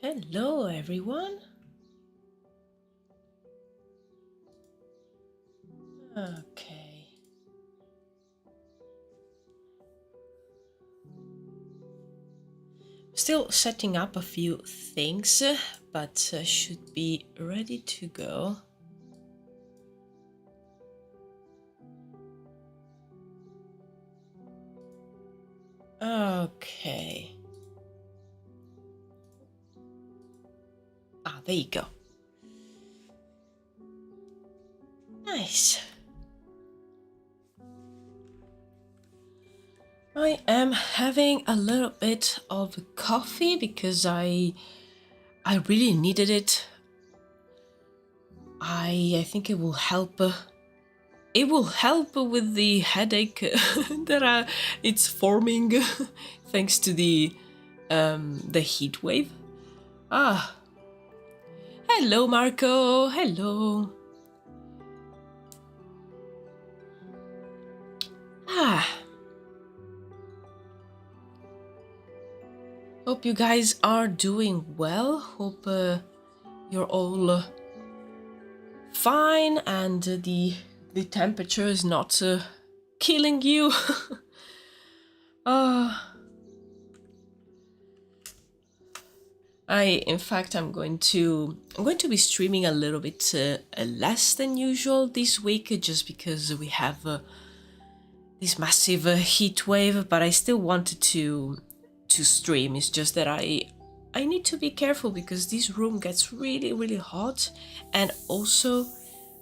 Hello everyone. Okay. Still setting up a few things, but should be ready to go. Okay. Ah, there you go. Nice. I am having a little bit of coffee because I really needed it. I think it will help. It will help with the headache that it's forming thanks to the heat wave. Ah, hello Marco. Hello. Ah. Hope you guys are doing well. Hope you're all fine and the temperature is not killing you. In fact, I'm going to be streaming a little bit less than usual this week, just because we have this massive heat wave. But I still wanted to stream. It's just that I need to be careful because this room gets really hot, and also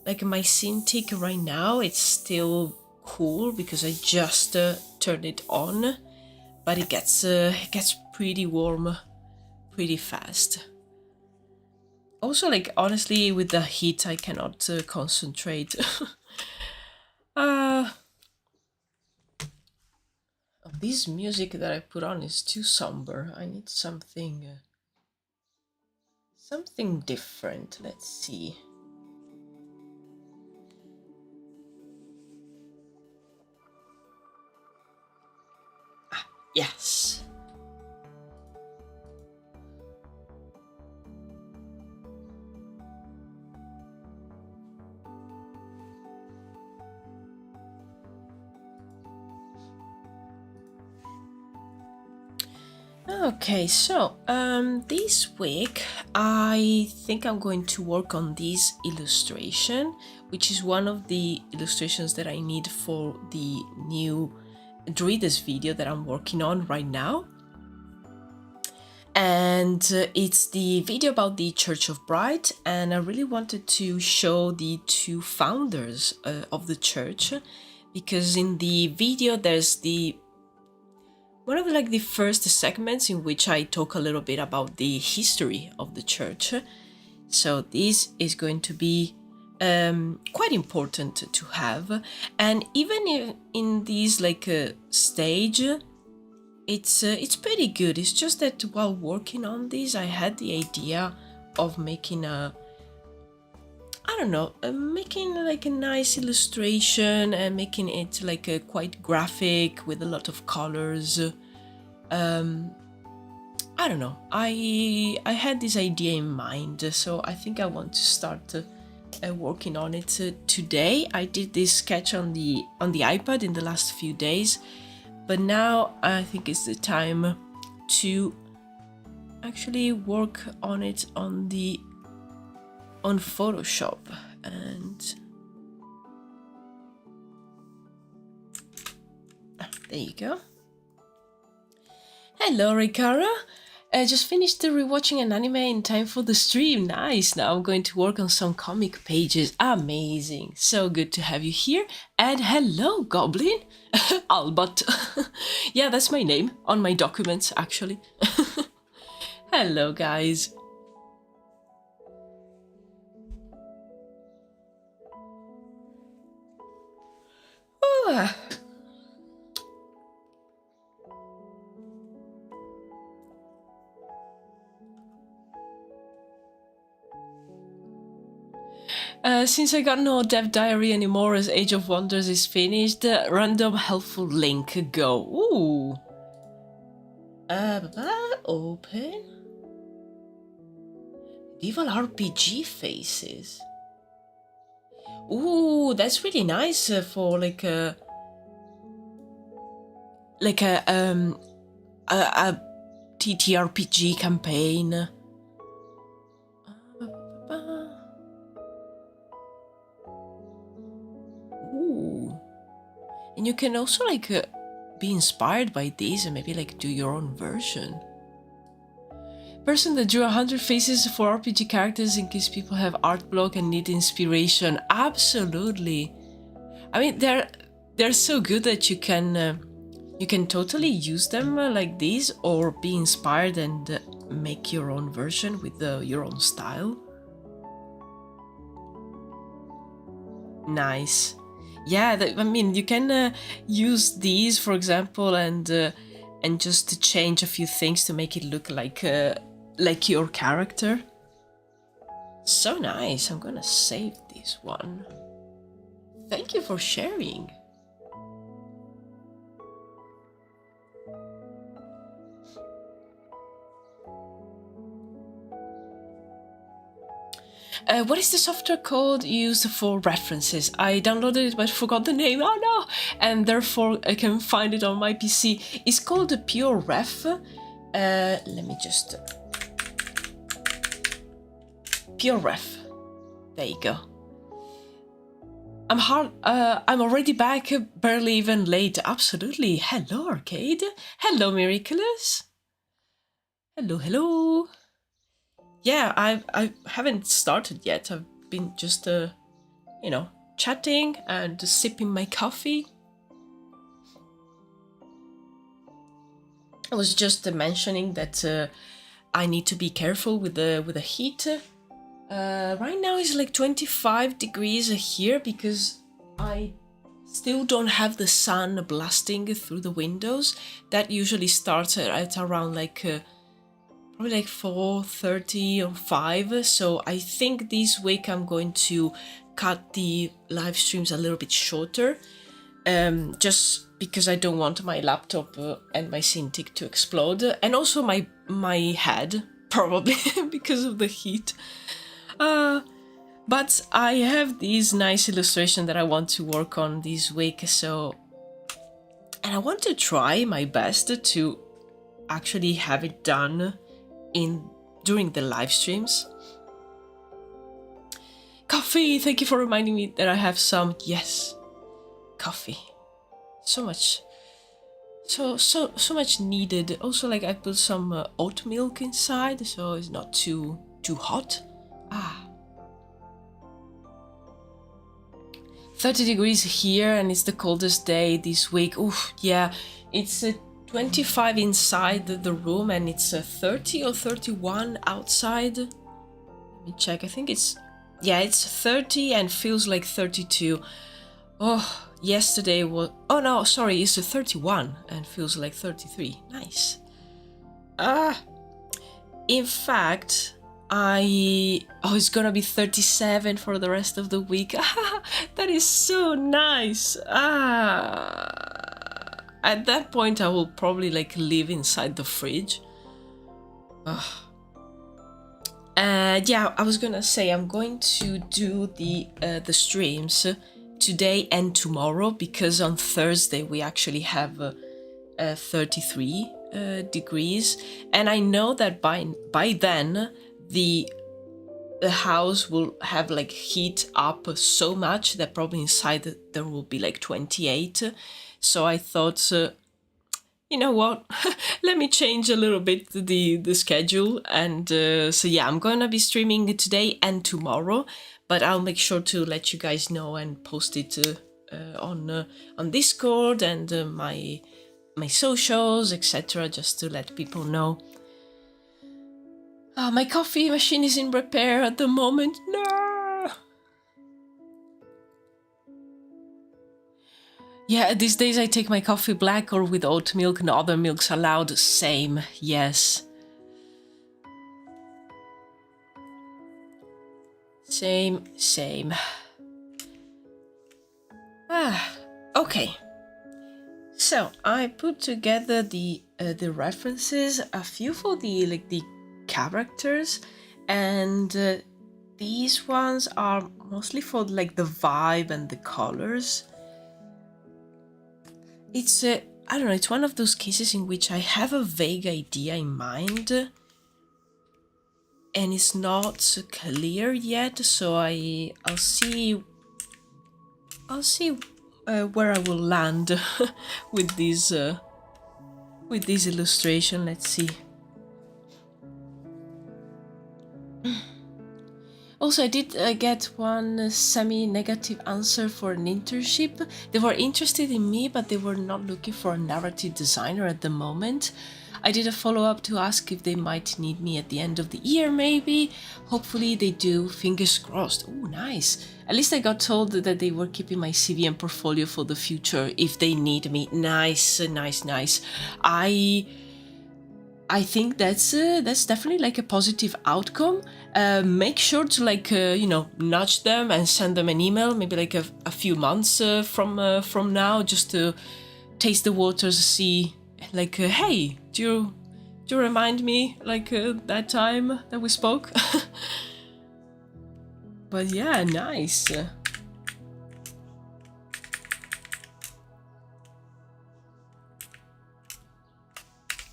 like my Cintiq right now, it's still cool because I just turned it on, but it gets pretty warm pretty fast. Also, like, honestly, with the heat I cannot concentrate. This music that I put on is too somber. I need something different. Let's see. Yes. Okay, so this week I think I'm going to work on this illustration, which is one of the illustrations that I need for the new Druwides video that I'm working on right now. And it's the video about the Church of Bright, and I really wanted to show the two founders of the church, because in the video there's one of the first segments in which I talk a little bit about the history of the church. So this is going to be quite important to have, and even if in this stage, it's pretty good. It's just that while working on this, I had the idea of making making like a nice illustration and making it like a quite graphic with a lot of colors. I don't know. I had this idea in mind, so I think I want to start working on it today. I did this sketch on the iPad in the last few days, but now I think it's the time to actually work on it on Photoshop. And there you go. Hello Ricara. I just finished rewatching an anime in time for the stream. Nice. Now I'm going to work on some comic pages. Amazing. So good to have you here. And hello Goblin. Albert. Yeah, that's my name on my documents actually. Hello guys. Since I got no dev diary anymore as Age of Wonders is finished, random helpful link, go. Ooh. Open. Medieval RPG faces. Ooh, that's really nice for like a TTRPG campaign. Ooh, and you can also like be inspired by these and maybe like do your own version. Person that drew 100 faces for RPG characters in case people have art block and need inspiration. Absolutely. I mean, they're so good that you can totally use them like these, or be inspired and make your own version with your own style. Nice. Yeah, I mean, you can use these, for example, and just change a few things to make it look like your character. So nice. I'm gonna save this one. Thank you for sharing. What is the software called used for references? I downloaded it but forgot the name. Oh no! And therefore I can find it on my PC. It's called the Pure Ref. Let me just... Pure Ref. There you go. I'm already back, barely even late. Absolutely. Hello, Arcade. Hello, Miraculous. Hello, hello. Yeah, I haven't started yet. I've been just, you know, chatting and sipping my coffee. I was just mentioning that I need to be careful with the heat. Right now it's like 25 degrees here because I still don't have the sun blasting through the windows. That usually starts at around like probably like 4:30 or 5. So I think this week I'm going to cut the live streams a little bit shorter, just because I don't want my laptop and my Cintiq to explode, and also my head, probably because of the heat. But I have this nice illustration that I want to work on this week, so, and I want to try my best to actually have it done during the live streams. Coffee, thank you for reminding me that I have some. Yes, coffee, so much needed. Also, like, I put some oat milk inside, so it's not too hot. 30 degrees here, and it's the coldest day this week. Oof, yeah, it's 25 inside the room, and it's 30 or 31 outside. Let me check. I think it's 30 and feels like 32. Oh, yesterday was... Oh no, sorry, it's 31 and feels like 33. Nice. In fact, it's gonna be 37 for the rest of the week. That is so nice. At that point I will probably like live inside the fridge. Yeah, I was gonna say I'm going to do the streams today and tomorrow, because on Thursday we actually have 33 degrees, and I know that by then the house will have like heat up so much that probably inside there will be like 28. So I thought, you know what, let me change a little bit the schedule, and so yeah, I'm gonna be streaming today and tomorrow, but I'll make sure to let you guys know and post it on Discord and my socials, etc., just to let people know. My coffee machine is in repair at the moment. No! Yeah, these days I take my coffee black or with oat milk, no other milks allowed. Same, yes. Same. Okay. So I put together the references, a few for the characters, And these ones are mostly for like the vibe and the colors. It's I don't know, it's one of those cases in which I have a vague idea in mind and it's not clear yet, so I'll see where I will land with this illustration. Let's see. Also, I did get one semi-negative answer for an internship. They were interested in me, but they were not looking for a narrative designer at the moment. I did a follow-up to ask if they might need me at the end of the year, maybe. Hopefully they do, fingers crossed. Oh, nice. At least I got told that they were keeping my CV and portfolio for the future if they need me. Nice, nice, nice. I think that's definitely like a positive outcome. Make sure to like nudge them and send them an email, maybe like a few months from now, just to taste the waters, see like hey, do you remind me like that time that we spoke? But yeah, nice.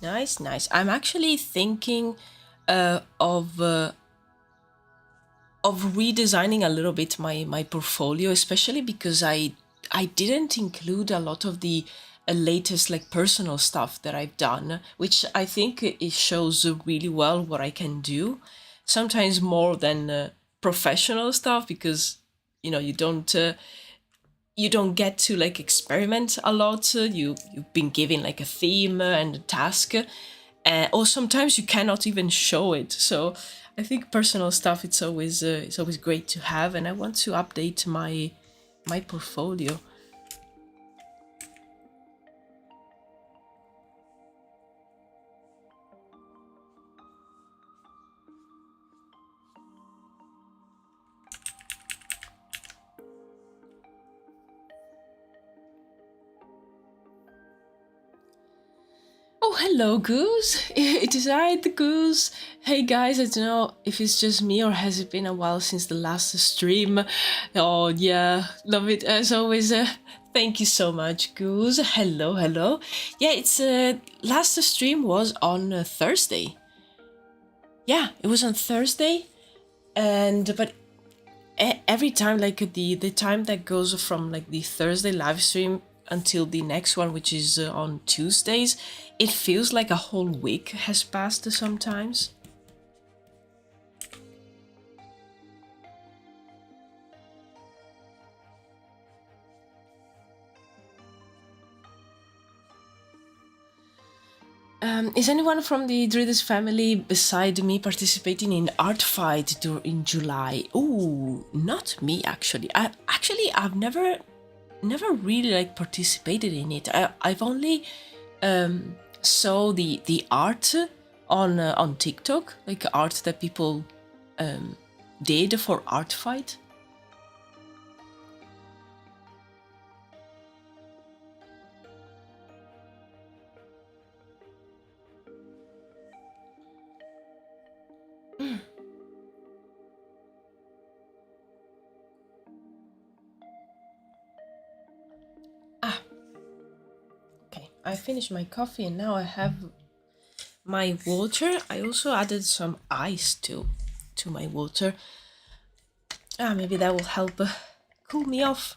Nice, nice. I'm actually thinking of redesigning a little bit my portfolio, especially because I didn't include a lot of the latest like personal stuff that I've done, which I think it shows really well what I can do. Sometimes more than professional stuff, because you don't get to like experiment a lot. You've been given like a theme and a task, or sometimes you cannot even show it. So I think personal stuff it's always great to have, and I want to update my portfolio. Oh, hello, Goose. It is I, the Goose. Hey, guys, I don't know if it's just me or has it been a while since the last stream. Oh, yeah, love it as always. Thank you so much, Goose. Hello, hello. Yeah, it's last stream was on Thursday. Yeah, it was on Thursday, and but every time like the time that goes from like the Thursday live stream until the next one, which is on Tuesdays, it feels like a whole week has passed sometimes. Is anyone from the Druwides family beside me participating in Art Fight in July? Oh, not me actually. I've never really like participated in it. I've only saw the art on TikTok, like art that people did for Art Fight. I finished my coffee and now I have my water. I also added some ice to my water. Maybe that will help cool me off.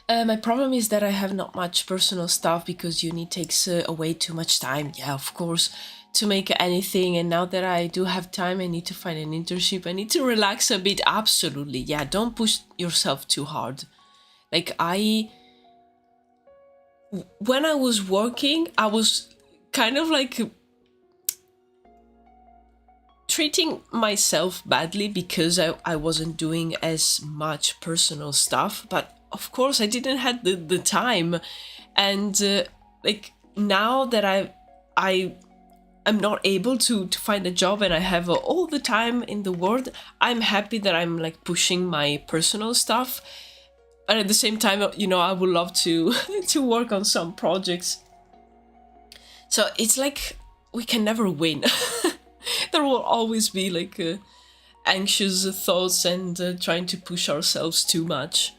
My problem is that I have not much personal stuff because uni takes away too much time. Yeah, of course, to make anything. And now that I do have time, I need to find an internship. I need to relax a bit. Absolutely. Yeah, don't push yourself too hard. Like when I was working, I was kind of like treating myself badly because I wasn't doing as much personal stuff, but of course I didn't have the time. And like now that I'm not able to find a job and I have all the time in the world, I'm happy that I'm like pushing my personal stuff. But at the same time, I would love to to work on some projects. So it's like we can never win. There will always be like anxious thoughts and trying to push ourselves too much.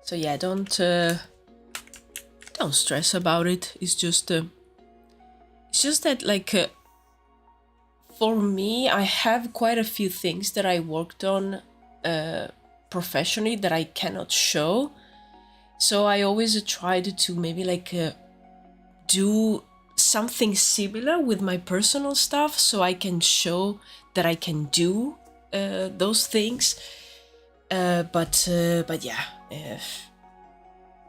So yeah, don't stress about it. It's just that like for me, I have quite a few things that I worked on professionally that I cannot show. So I always tried to maybe like do something similar with my personal stuff so I can show that I can do those things. But yeah,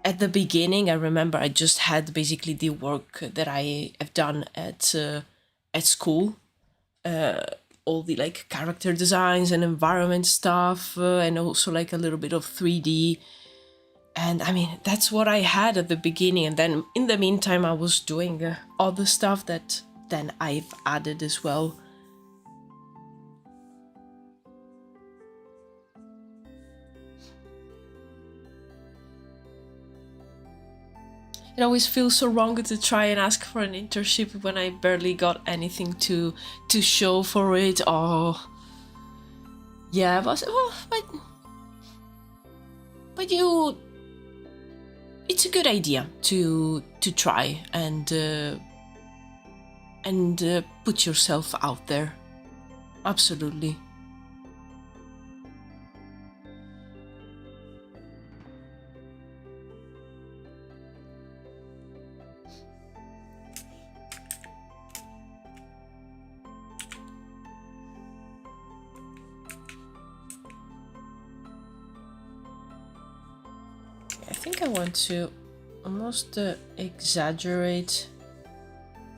at the beginning, I remember I just had basically the work that I have done at school, all the like character designs and environment stuff, and also like a little bit of 3D. And I mean, that's what I had at the beginning. And then in the meantime, I was doing other stuff that then I've added as well. It always feels so wrong to try and ask for an internship when I barely got anything to show for it. Oh, yeah, but you, it's a good idea to try and put yourself out there. Absolutely. I think I want to almost exaggerate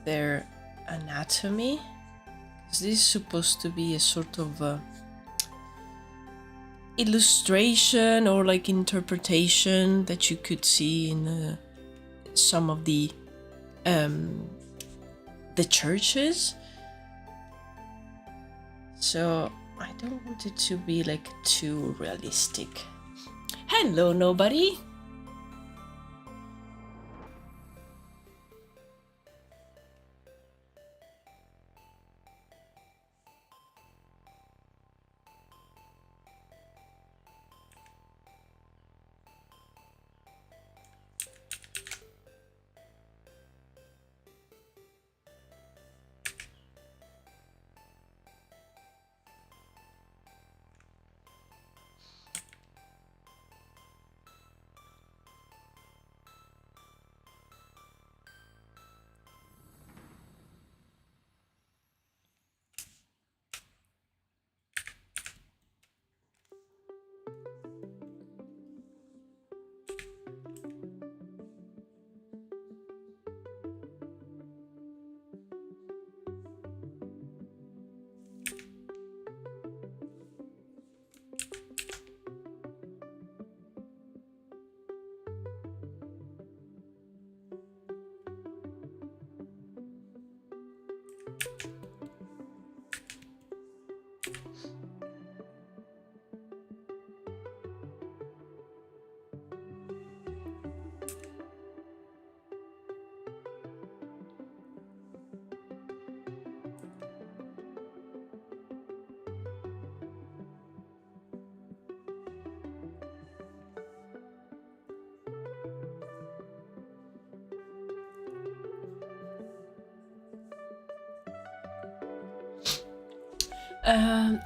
their anatomy, because this is supposed to be a sort of illustration or like interpretation that you could see in some of the churches. So I don't want it to be like too realistic. Hello, nobody.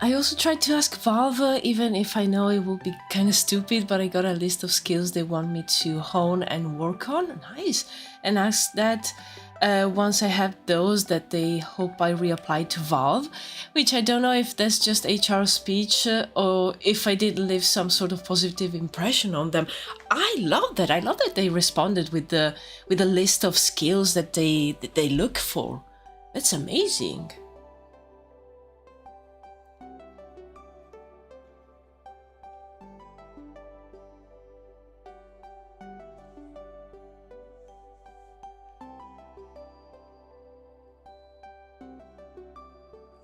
I also tried to ask Valve, even if I know it will be kind of stupid, but I got a list of skills they want me to hone and work on. Nice. And asked that once I have those, that they hope I reapply to Valve, which I don't know if that's just HR speech or if I did leave some sort of positive impression on them. I love that. I love that they responded with a list of skills that they look for. That's amazing.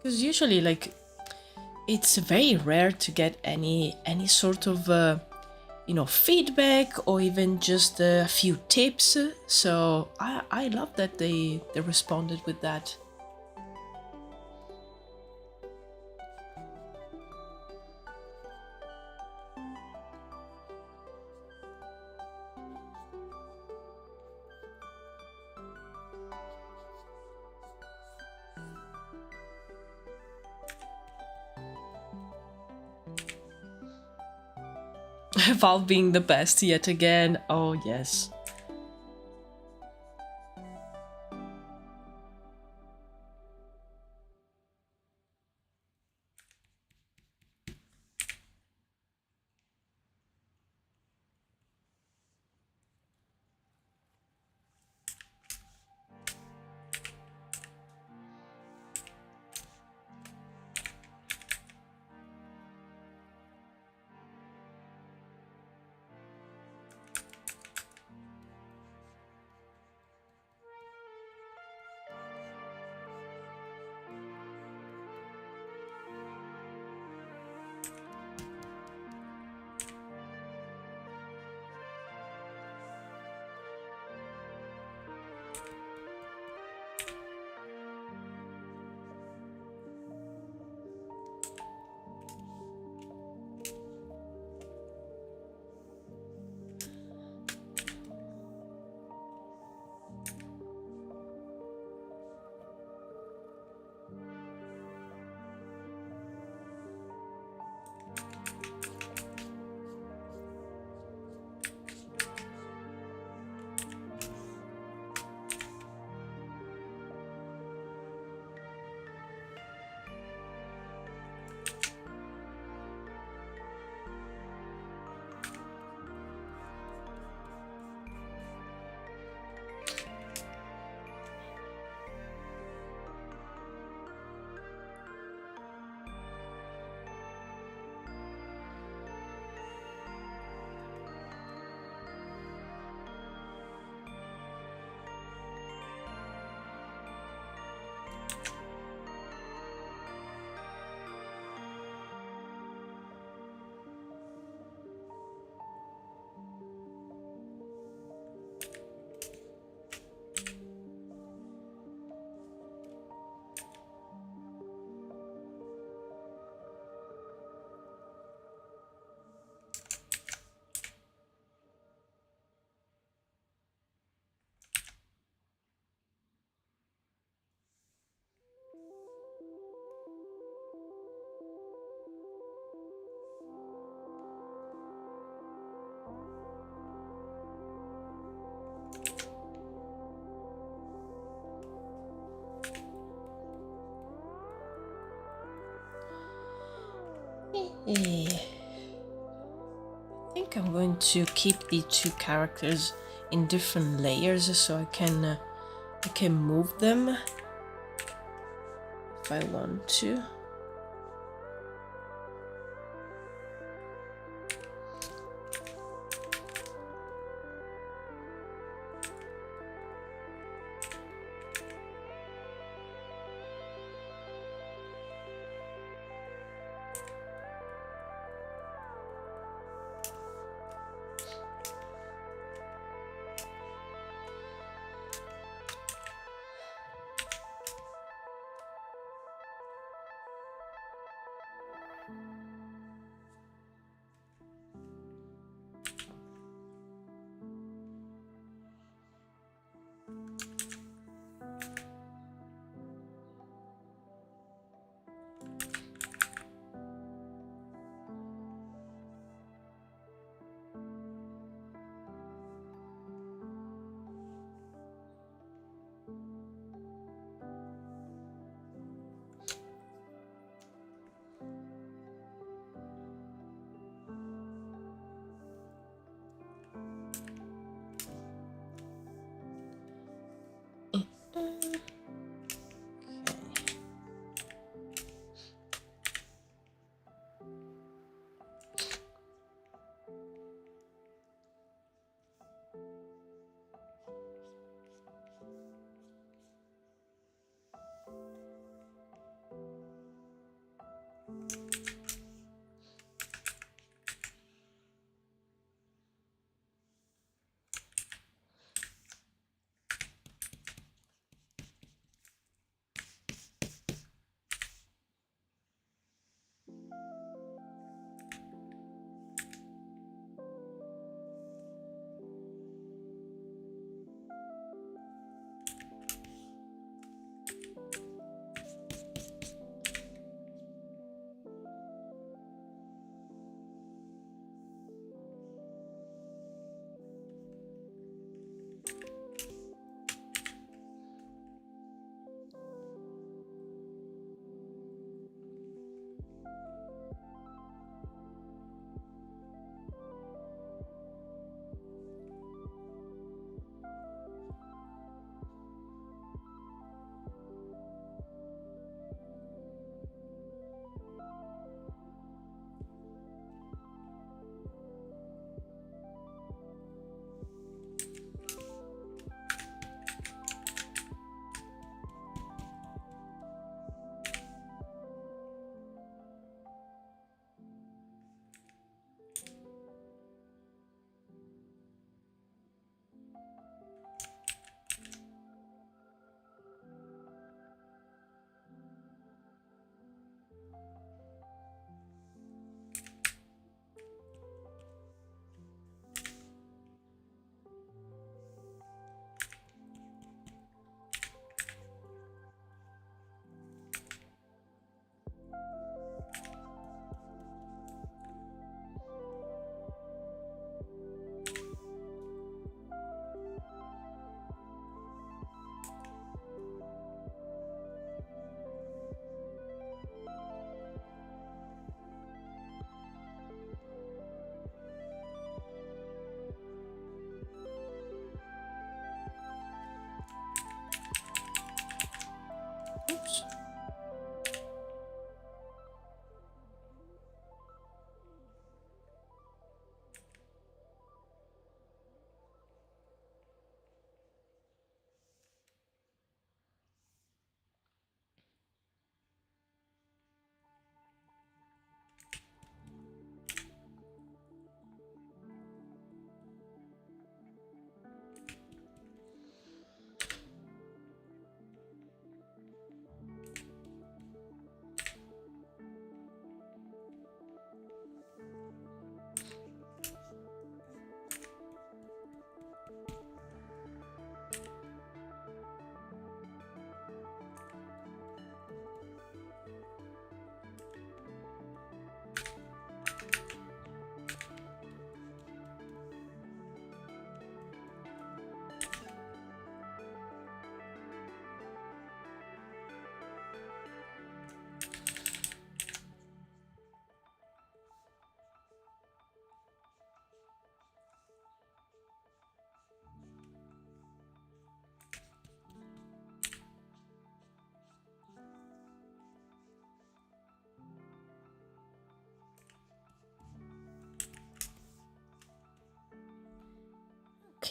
Because usually, like, it's very rare to get any sort of you know, feedback or even just a few tips. So I love that they responded with that. Valve being the best yet again. Oh yes. I think I'm going to keep the two characters in different layers so I can move them if I want to.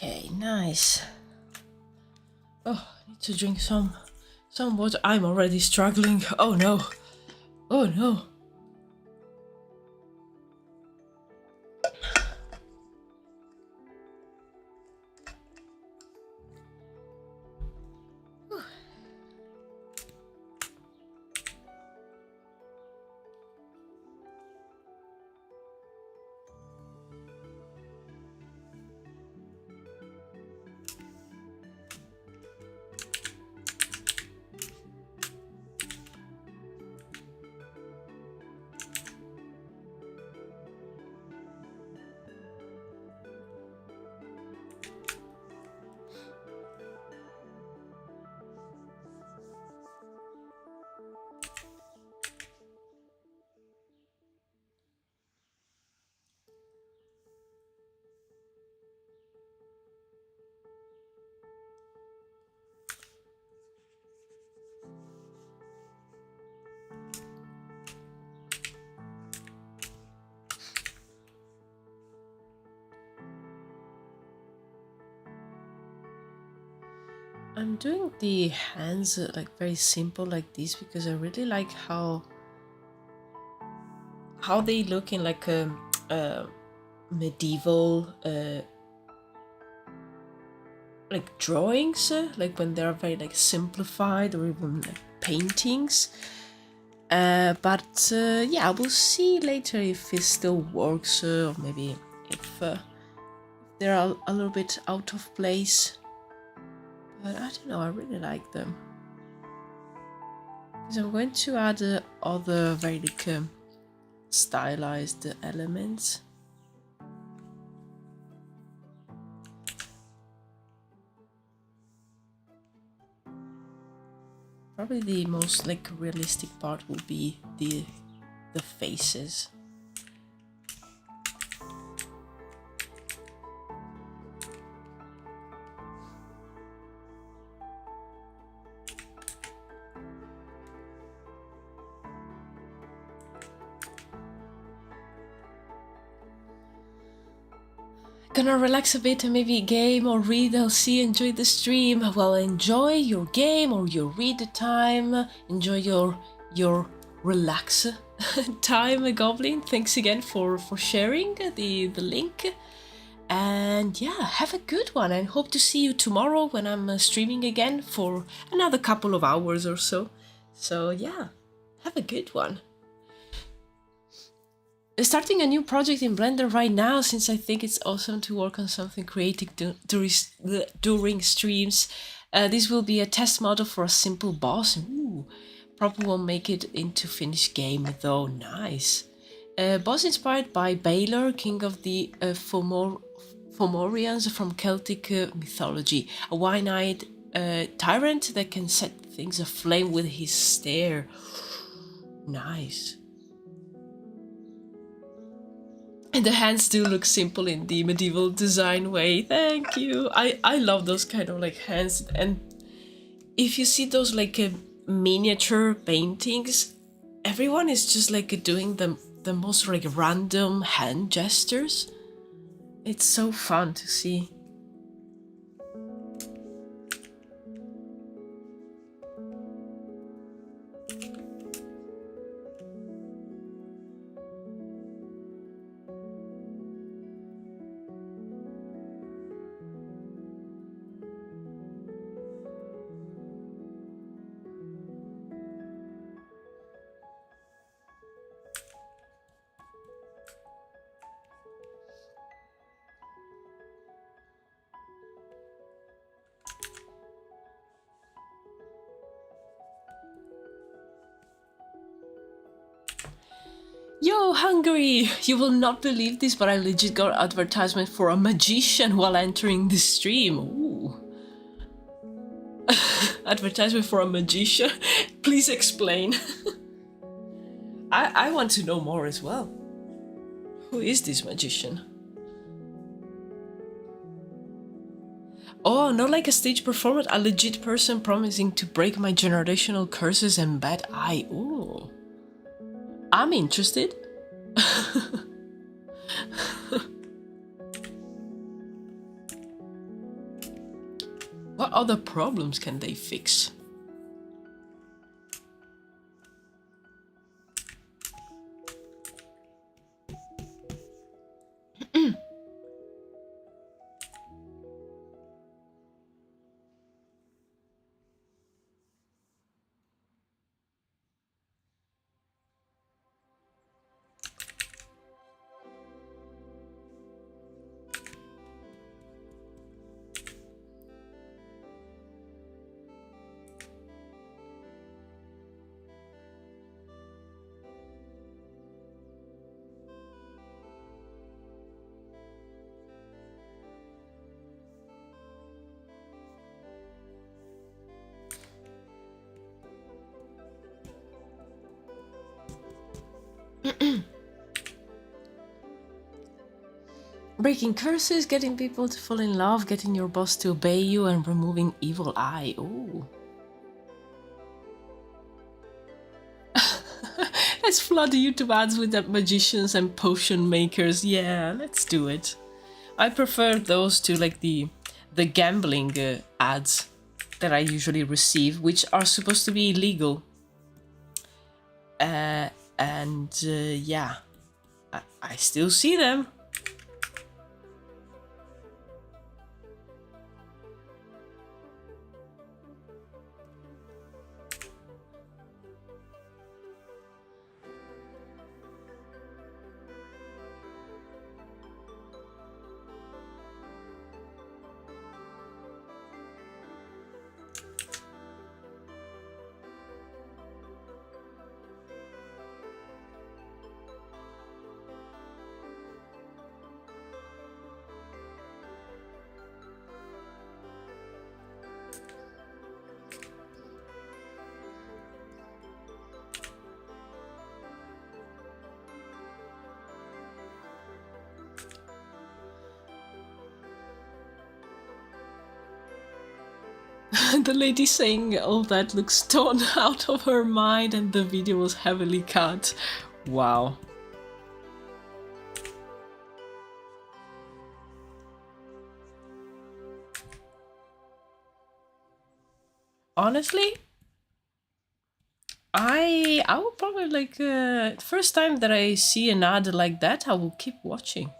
Okay, nice. Oh, I need to drink some water. I'm already struggling. Oh no. Oh no. I'm doing the hands like very simple like this because I really like how they look in like a medieval like drawings, like when they're very like simplified or even like paintings. But yeah, we'll see later if it still works or maybe if they're a little bit out of place. But I don't know, I really like them. So I'm going to add other very like stylized elements. Probably the most like realistic part will be the faces. Gonna relax a bit and maybe game or read. I'll see, enjoy the stream. Well, enjoy your game or your read time. Enjoy your relax time, Goblin. Thanks again for sharing the link. And yeah, have a good one and hope to see you tomorrow when I'm streaming again for another couple of hours or so. So yeah, have a good one. Starting a new project in Blender right now, since I think it's awesome to work on something creative during streams. This will be a test model for a simple boss. Ooh, probably won't make it into finished game though. Nice. Boss inspired by Balor, king of the Fomorians from Celtic mythology. A wine-eyed tyrant that can set things aflame with his stare. Nice. And the hands do look simple in the medieval design way. Thank you. I love those kind of like hands. And if you see those like miniature paintings, everyone is just like doing the most like random hand gestures. It's so fun to see. Yo, Hungary! You will not believe this, but I legit got advertisement for a magician while entering the stream. Ooh. Advertisement for a magician? Please explain. I want to know more as well. Who is this magician? Oh, not like a stage performer, a legit person promising to break my generational curses and bad eye. Ooh. I'm interested. What other problems can they fix? Breaking curses, getting people to fall in love, getting your boss to obey you, and removing evil eye. Ooh. Let's flood YouTube ads with the magicians and potion makers. Yeah, let's do it. I prefer those to like the gambling ads that I usually receive, which are supposed to be illegal. Yeah, I still see them. The lady saying all that looks torn out of her mind and the video was heavily cut. Wow. Honestly, I will probably like first time that I see an ad like that, I will keep watching.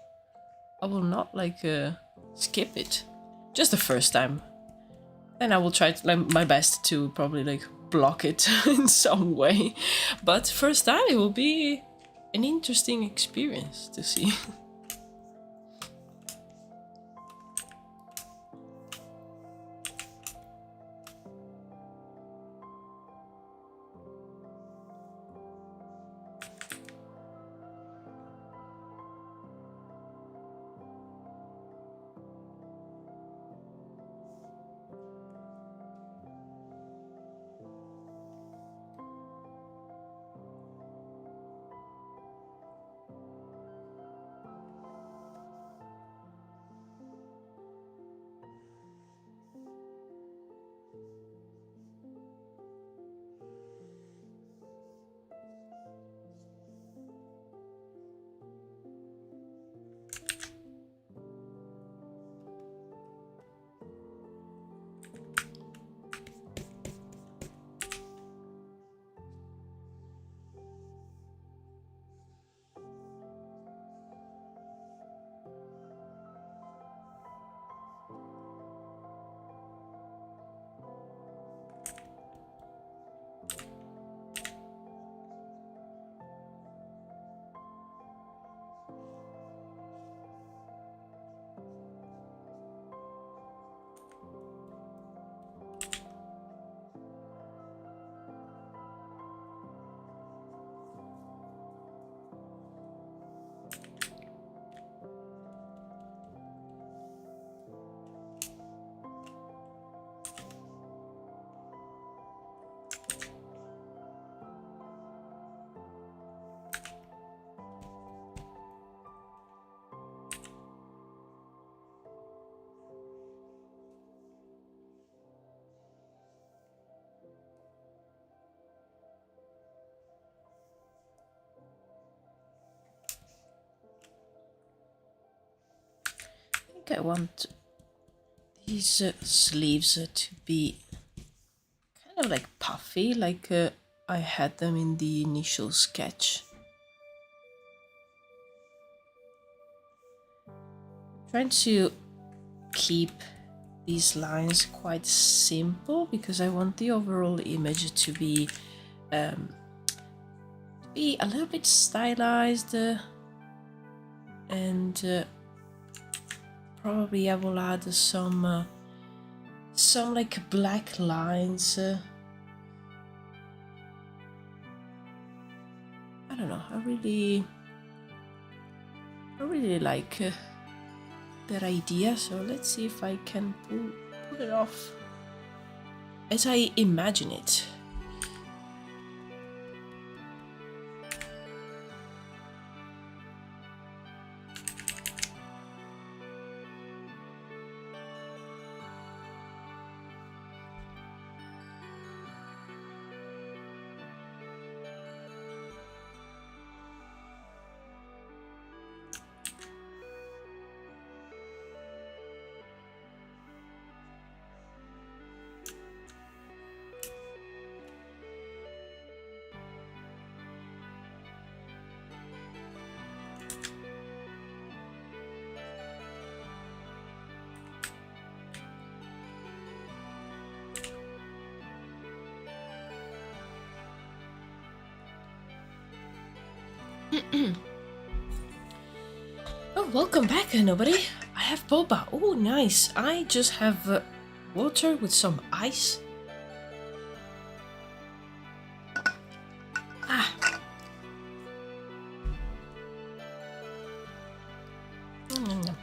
I will not like skip it. Just the first time. Then I will try to, like, my best to probably like block it in some way. But first time it will be an interesting experience to see. I want these sleeves to be kind of like puffy, like I had them in the initial sketch. Trying to keep these lines quite simple because I want the overall image to be a little bit stylized, and probably I will add some like black lines. I don't know. I really like that idea. So let's see if I can pull it off as I imagine it. Oh, welcome back, nobody. I have boba. Oh, nice. I just have water with some ice. Ah. Mm.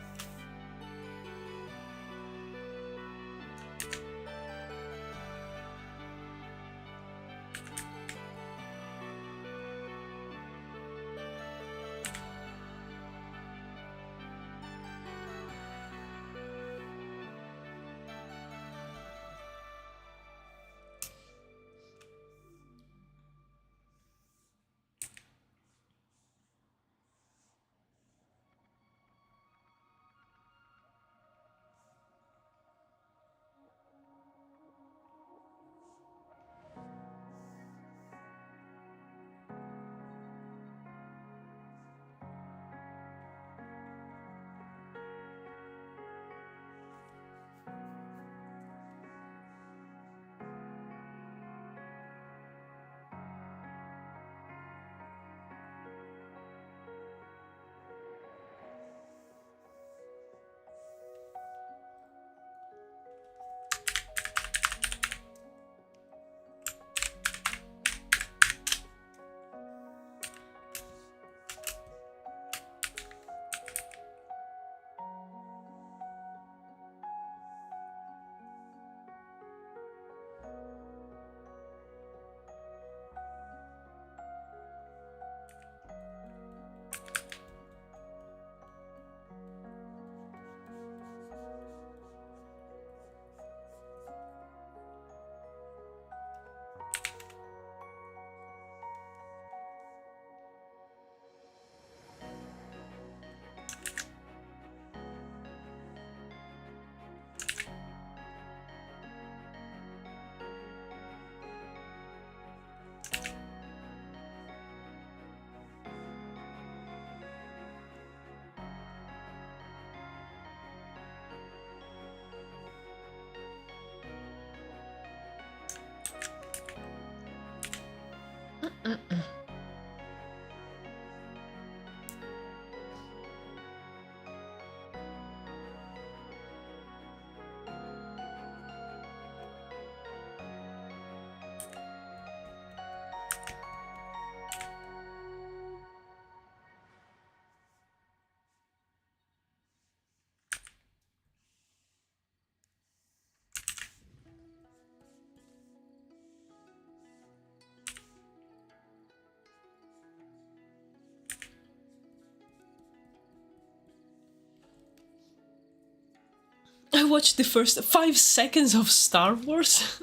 I watched the first 5 seconds of Star Wars.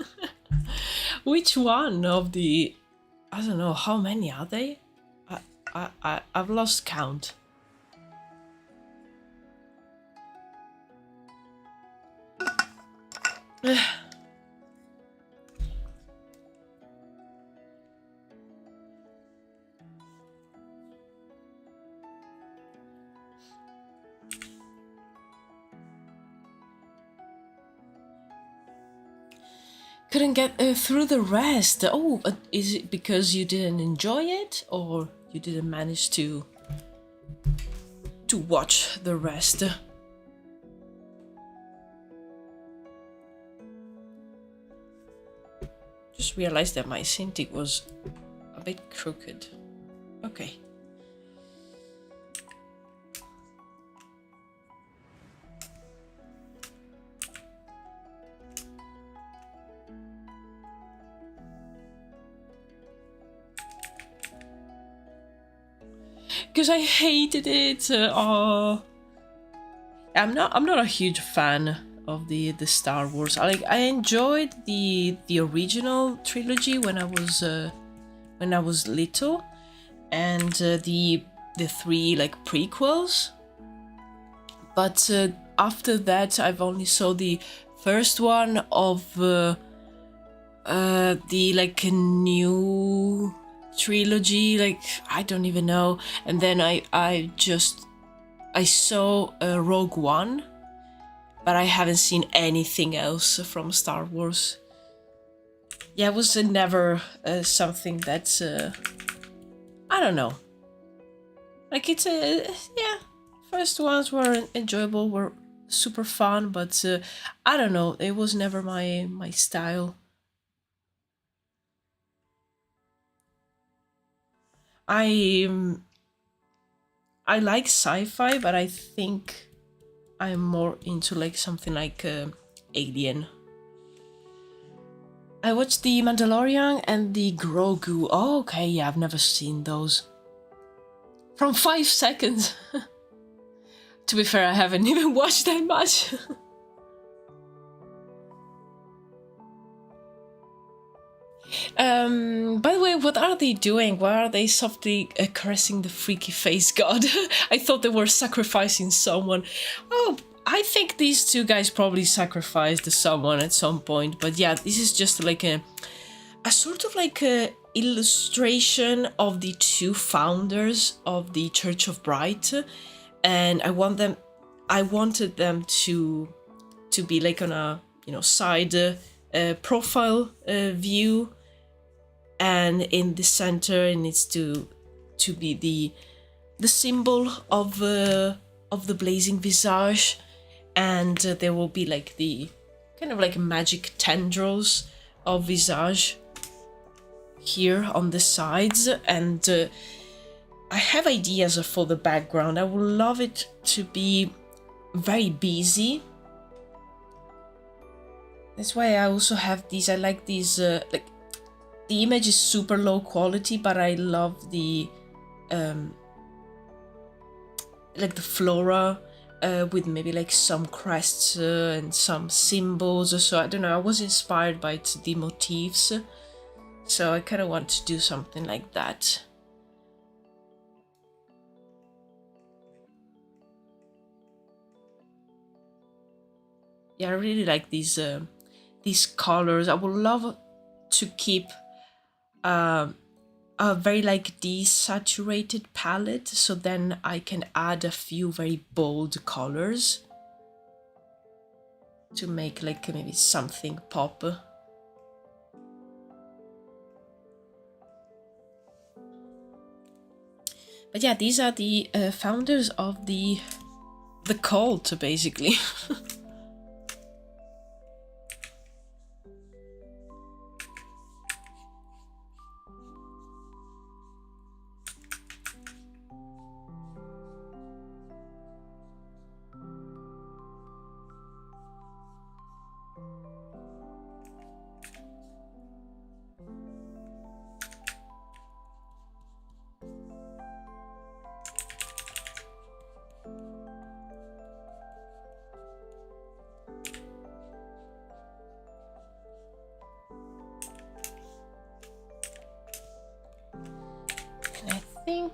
Which one of the... I don't know, how many are they? I've lost count. Couldn't get through the rest. Oh, is it because you didn't enjoy it, or you didn't manage to watch the rest? Just realized that my Cintiq was a bit crooked. Okay. Because I hated it. I'm not a huge fan of the Star Wars. I enjoyed the original trilogy when I was little, and the three like prequels. But after that, I've only saw the first one of the like new trilogy, like I don't even know, and then I saw Rogue One, but I haven't seen anything else from Star Wars. Yeah, it was never something that's I don't know, like it's yeah, first ones were enjoyable, were super fun, but I don't know, it was never my style. I like sci-fi, but I think I'm more into like something like Alien. I watched the Mandalorian and the Grogu. Oh, okay, yeah, I've never seen those. From 5 seconds. To be fair, I haven't even watched that much. By the way, what are they doing? Why are they softly caressing the freaky face god? I thought they were sacrificing someone. Oh, I think these two guys probably sacrificed someone at some point. But yeah, this is just like a sort of like a illustration of the two founders of the Church of Bright, and I wanted them to be like on a side profile view, and in the center it needs to be the symbol of the blazing visage, and there will be like the kind of like magic tendrils of visage here on the sides, and I have ideas for the background. I would love it to be very busy. That's why I also have these. I like these like the image is super low quality, but I love the like the flora with maybe like some crests and some symbols. So I don't know, I was inspired by the motifs, so I kind of want to do something like that. Yeah, I really like these colors. I would love to keep a very like desaturated palette, so then I can add a few very bold colors to make like maybe something pop. But yeah, these are the founders of the cult, basically.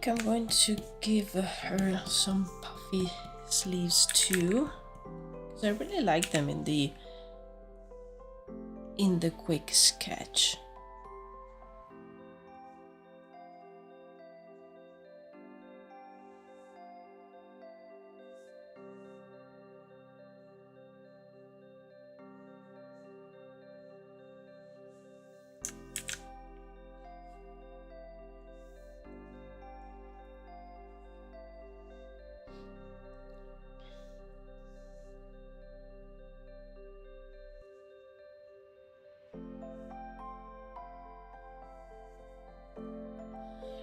I'm going to give her some puffy sleeves too, because I really like them in the in the quick sketch.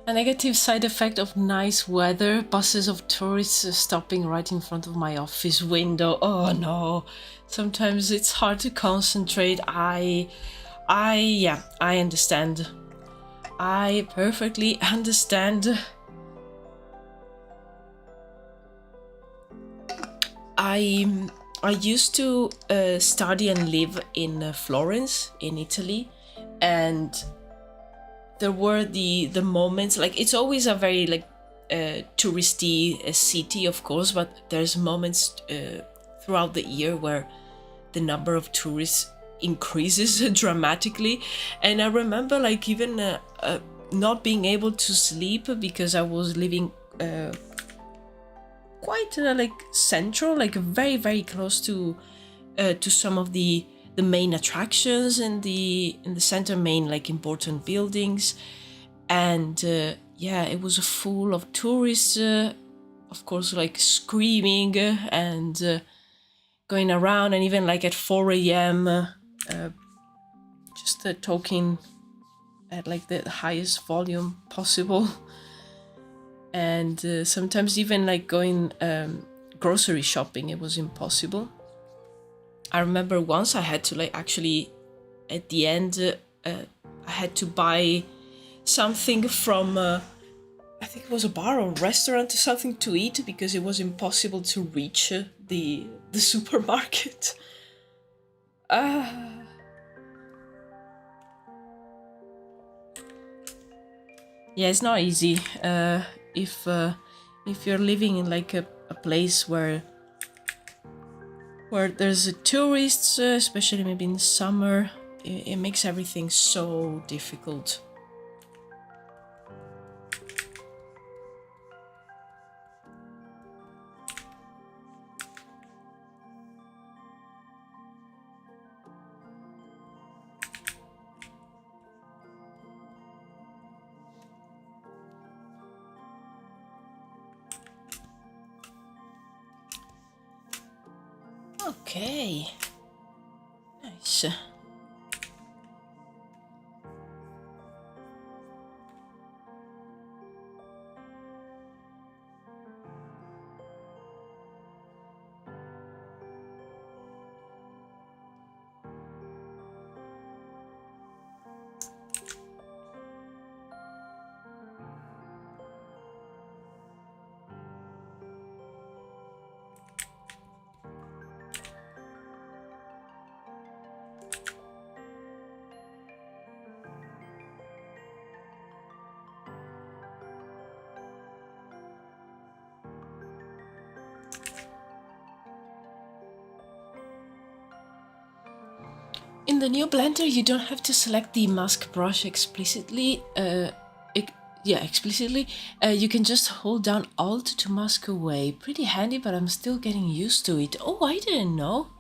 A negative side effect of nice weather, buses of tourists stopping right in front of my office window. Oh no, sometimes it's hard to concentrate. Yeah, I understand. I perfectly understand. I used to study and live in Florence, in Italy, and there were the moments, like it's always a very like touristy city, of course, but there's moments throughout the year where the number of tourists increases dramatically. And I remember like even not being able to sleep because I was living quite like central, like very very close to some of the main attractions in the center, main like important buildings. And yeah, it was full of tourists, of course, like screaming and going around, and even like at 4 a.m. Just talking at like the highest volume possible. And sometimes even like going grocery shopping, it was impossible. I remember once I had to like actually at the end I had to buy something from I think it was a bar or restaurant or something to eat because it was impossible to reach the supermarket. Yeah, it's not easy if you're living in like a place where there's tourists, especially maybe in summer. It makes everything so difficult. Okay, nice. In the new Blender, you don't have to select the mask brush explicitly. Explicitly. You can just hold down Alt to mask away. Pretty handy, but I'm still getting used to it. Oh, I didn't know.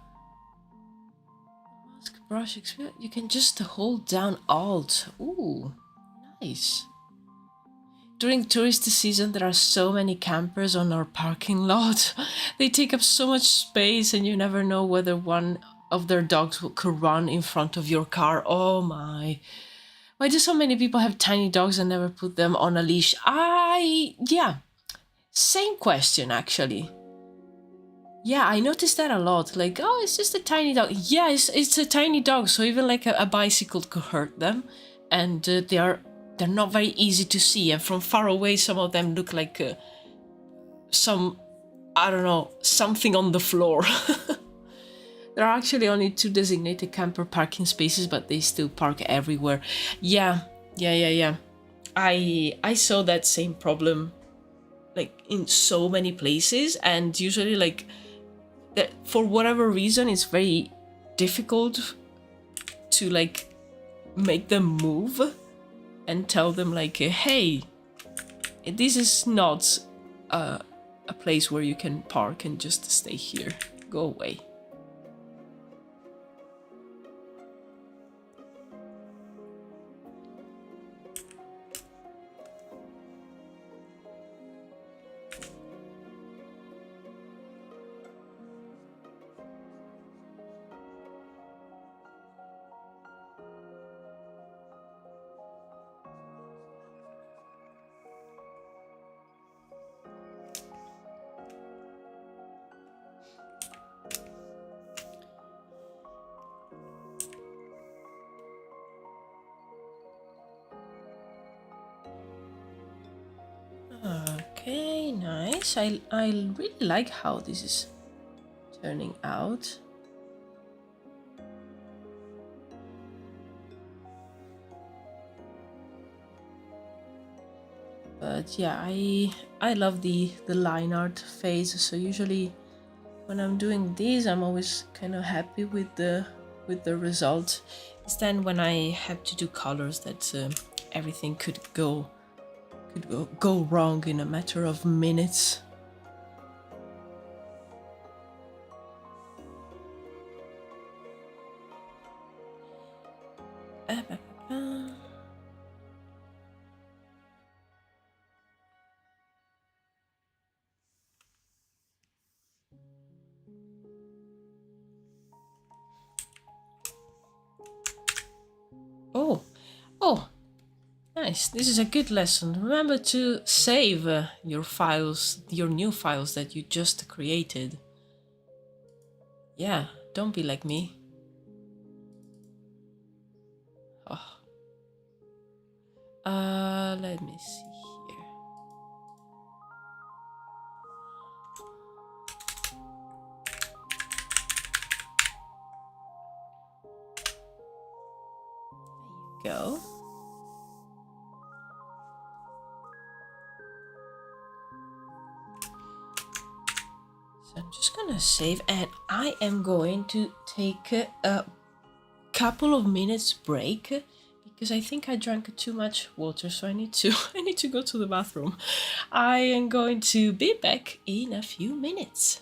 Mask brush, you can just hold down Alt. Ooh, nice. During tourist season, there are so many campers on our parking lot. They take up so much space, and you never know whether one of their dogs could run in front of your car. Oh my. Why do so many people have tiny dogs and never put them on a leash? Yeah, same question actually. Yeah, I noticed that a lot. Like, oh, it's just a tiny dog. Yeah, it's a tiny dog, so even like a bicycle could hurt them. And they're not very easy to see. And from far away, some of them look like some, I don't know, something on the floor. There are actually only 2 designated camper parking spaces, but they still park everywhere. Yeah. I saw that same problem like in so many places, and usually like that for whatever reason it's very difficult to like make them move and tell them like, hey, this is not a place where you can park and just stay here. Go away. Okay, nice. I really like how this is turning out. But yeah, I love the line art phase. So usually when I'm doing these, I'm always kind of happy with the result. It's then when I have to do colors that everything could go wrong in a matter of minutes. Oh, nice. This is a good lesson. Remember to save your files, your new files that you just created. Yeah, don't be like me. Oh. Let me see here. There you go. So I'm just gonna save, and I am going to take a couple of minutes break because I think I drank too much water, so I need to go to the bathroom. I am going to be back in a few minutes.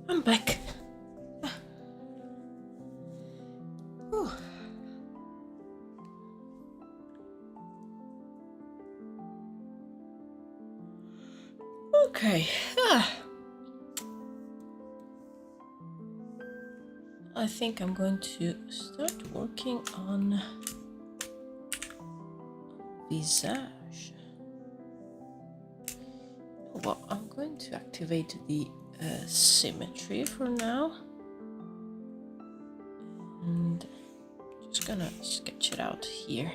I'm back. Whew. Okay. I think I'm going to start working on Visage. Well, I'm going to activate the symmetry for now. And just gonna sketch it out here.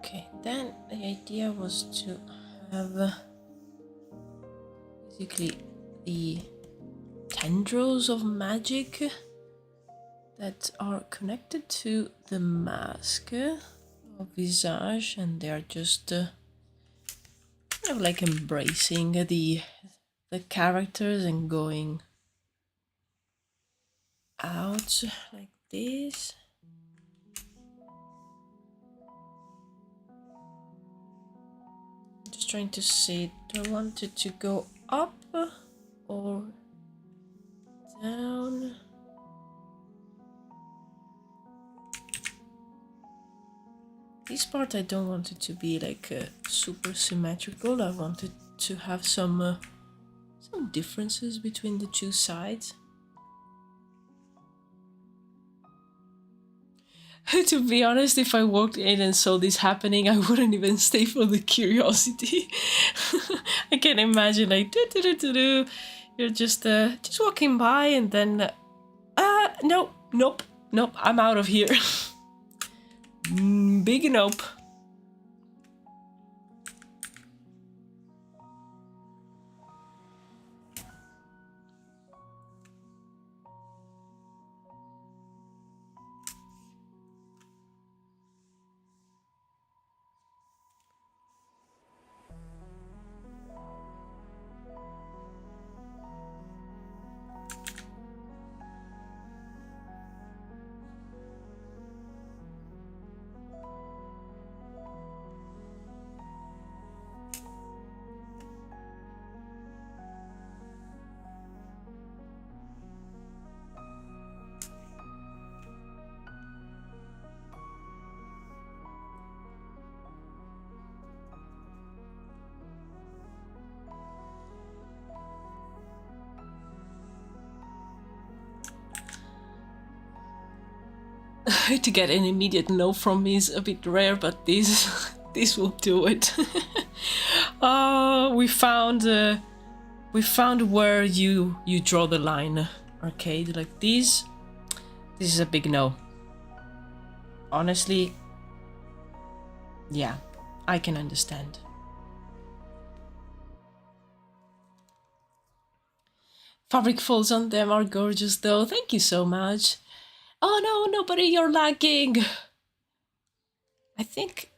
Okay, then the idea was to have basically the tendrils of magic that are connected to the mask of Visage, and they are just kind of like embracing the characters and going out like this. Just trying to see, do I want it to go up or down? This part I don't want it to be like super symmetrical. I want it to have some differences between the two sides. To be honest, if I walked in and saw this happening, I wouldn't even stay for the curiosity. I can imagine like do. You're just walking by and then nope, I'm out of here. Big nope. To get an immediate no from me is a bit rare, but this will do it. Oh, we found where you draw the line. Arcade like this is a big no. Honestly, yeah, I can understand. Fabric folds on them are gorgeous though. Thank you so much. Oh no, nobody, you're lagging. I think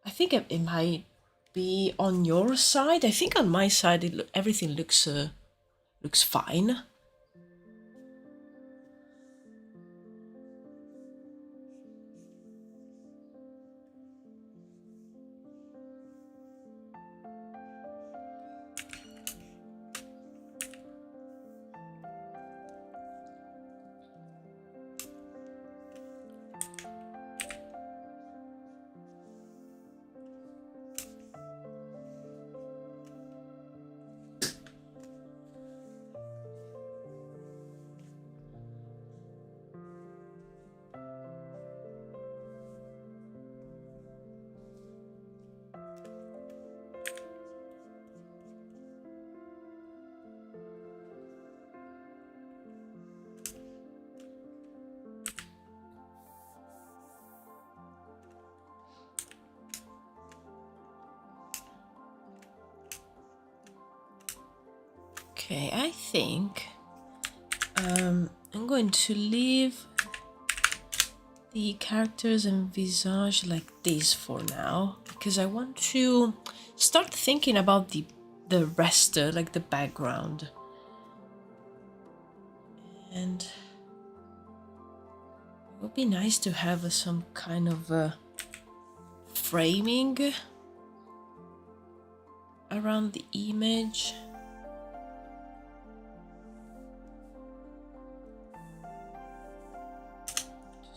it might be on your side. I think on my side everything looks fine. Okay, I think I'm going to leave the characters and visage like this for now, because I want to start thinking about the rest, like the background. And it would be nice to have some kind of framing around the image.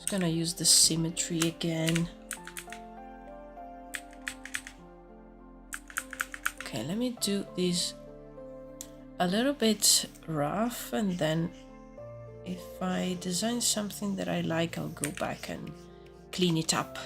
Gonna use the symmetry again. Okay, let me do this a little bit rough, and then if I design something that I like, I'll go back and clean it up.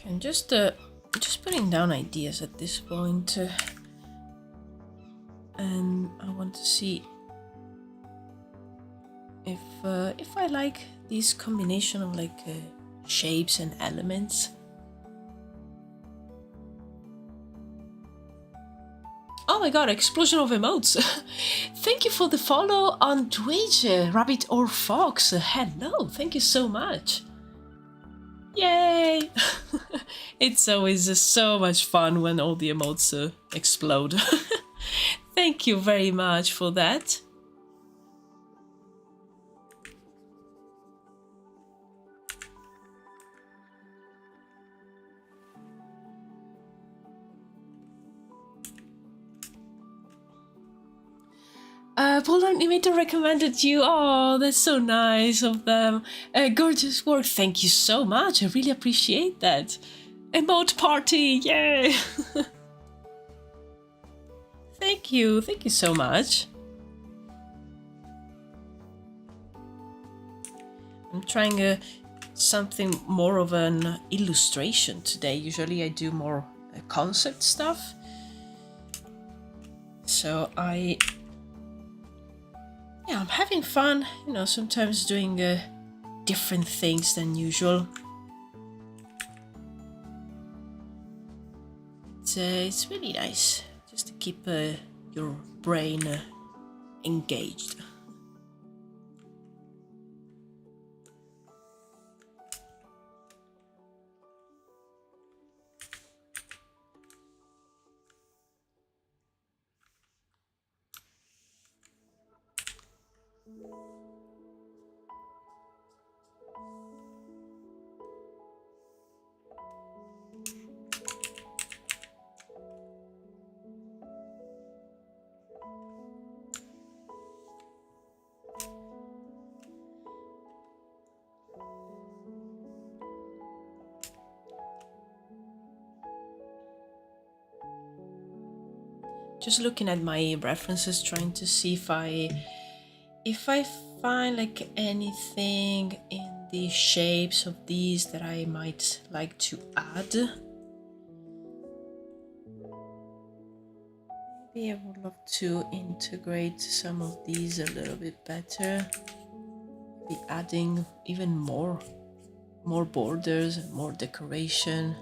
I'm just putting down ideas at this point, and I want to see if I like this combination of like shapes and elements. Oh my god, explosion of emotes! Thank you for the follow on Twitch, Rabbit or Fox. Hello, thank you so much. Yay! It's always so much fun when all the emotes explode. Thank you very much for that. Paul Animator recommended you. Oh, that's so nice of them. Gorgeous work. Thank you so much. I really appreciate that. Emote party. Yay. Thank you. Thank you so much. I'm trying something more of an illustration today. Usually I do more concept stuff. So I'm having fun, you know, sometimes doing different things than usual. It's really nice just to keep your brain engaged. Just looking at my references, trying to see if I find like anything in the shapes of these that I might like to add. Maybe I would love to integrate some of these a little bit better. Be adding even more borders, more decoration.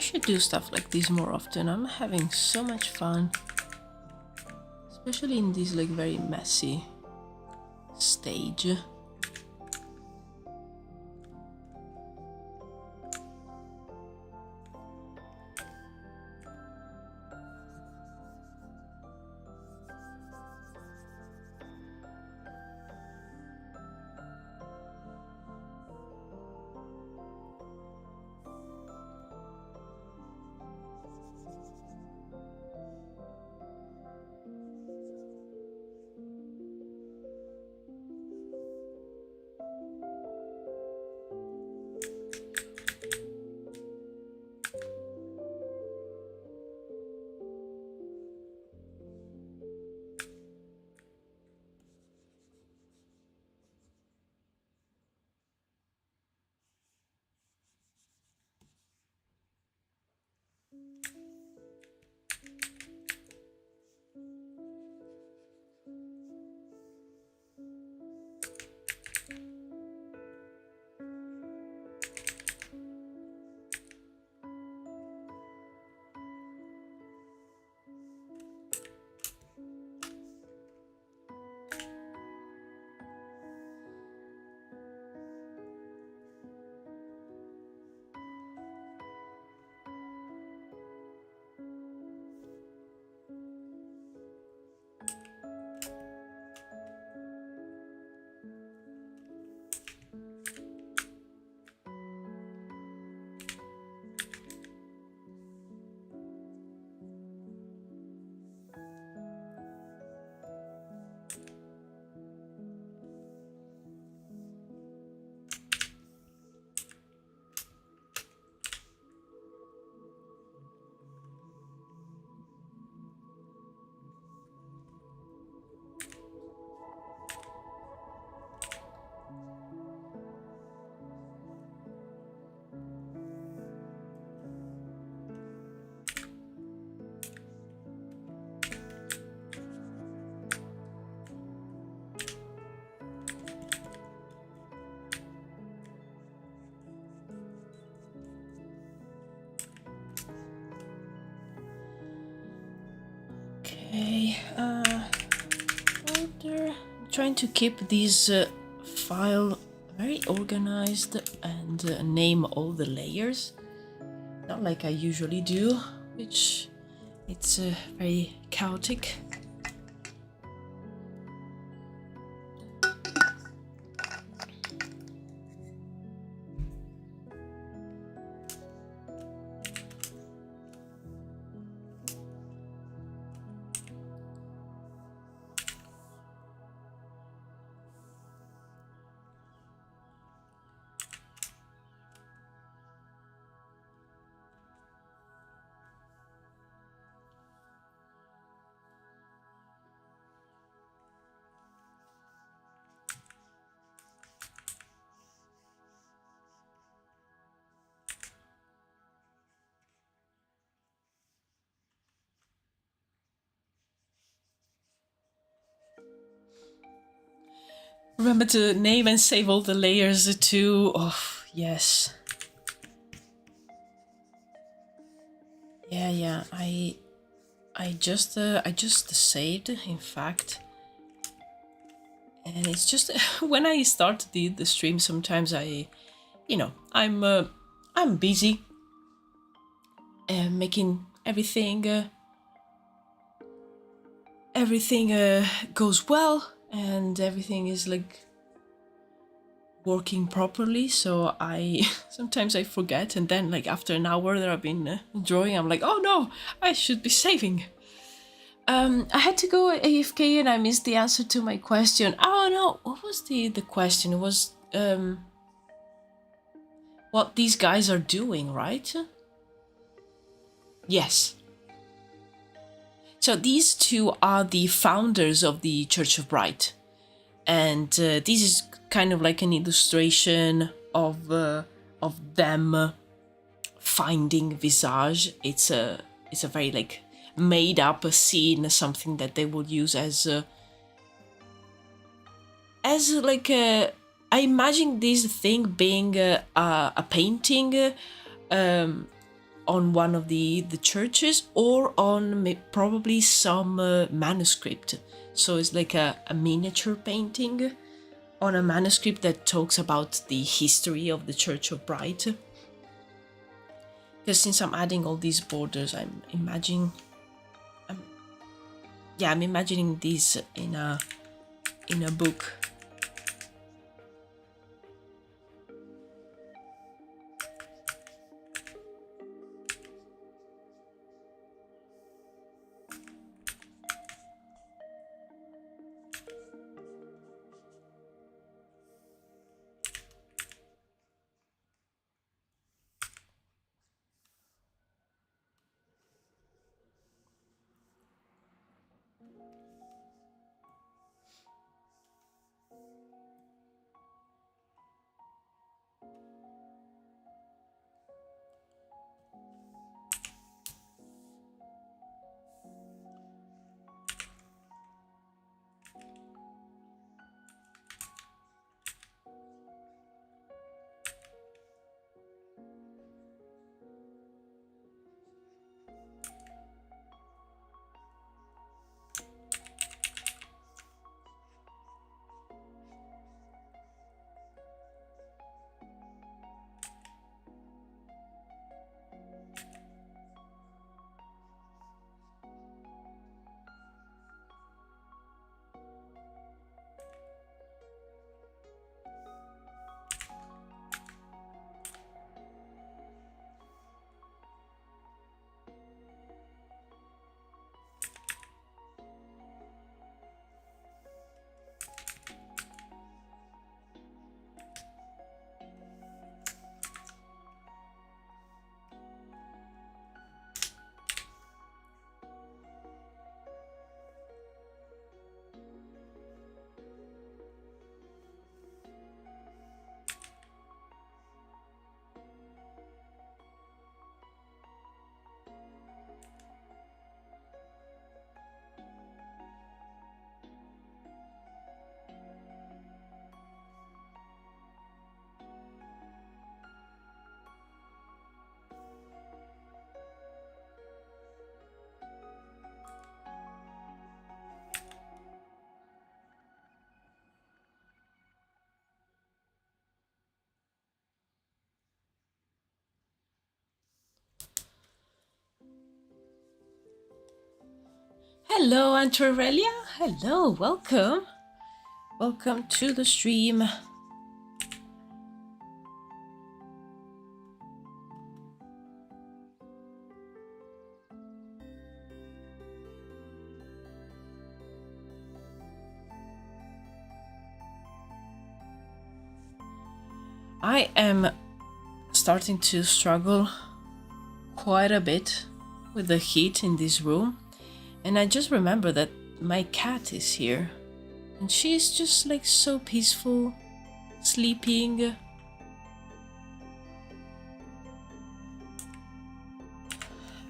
should do stuff like this more often. I'm having so much fun, especially in this like very messy stage. Okay, order. I'm trying to keep this file very organized and name all the layers, not like I usually do, which it's very chaotic. Remember to name and save all the layers too. Oh, yes. Yeah. I just saved, in fact. And it's just when I start the stream, sometimes I'm busy making everything goes well, and everything is like working properly, so I sometimes I forget, and then like after an hour that I've been drawing, I'm like, oh no, I should be saving. I had to go AFK and I missed the answer to my question. Oh no, what was the question? It was what these guys are doing, right? Yes. So these two are the founders of the Church of Bright, and this is kind of like an illustration of them finding Visage. It's a very like made up scene, something that they will use as like a. I imagine this thing being a painting on one of the churches or on probably some manuscript. So it's like a miniature painting on a manuscript that talks about the history of the Church of Bright. Because since I'm adding all these borders, I'm imagining this in a book. Hello, Antorelia. Hello, welcome. Welcome to the stream. I am starting to struggle quite a bit with the heat in this room. And I just remember that my cat is here. And she's just like so peaceful, sleeping.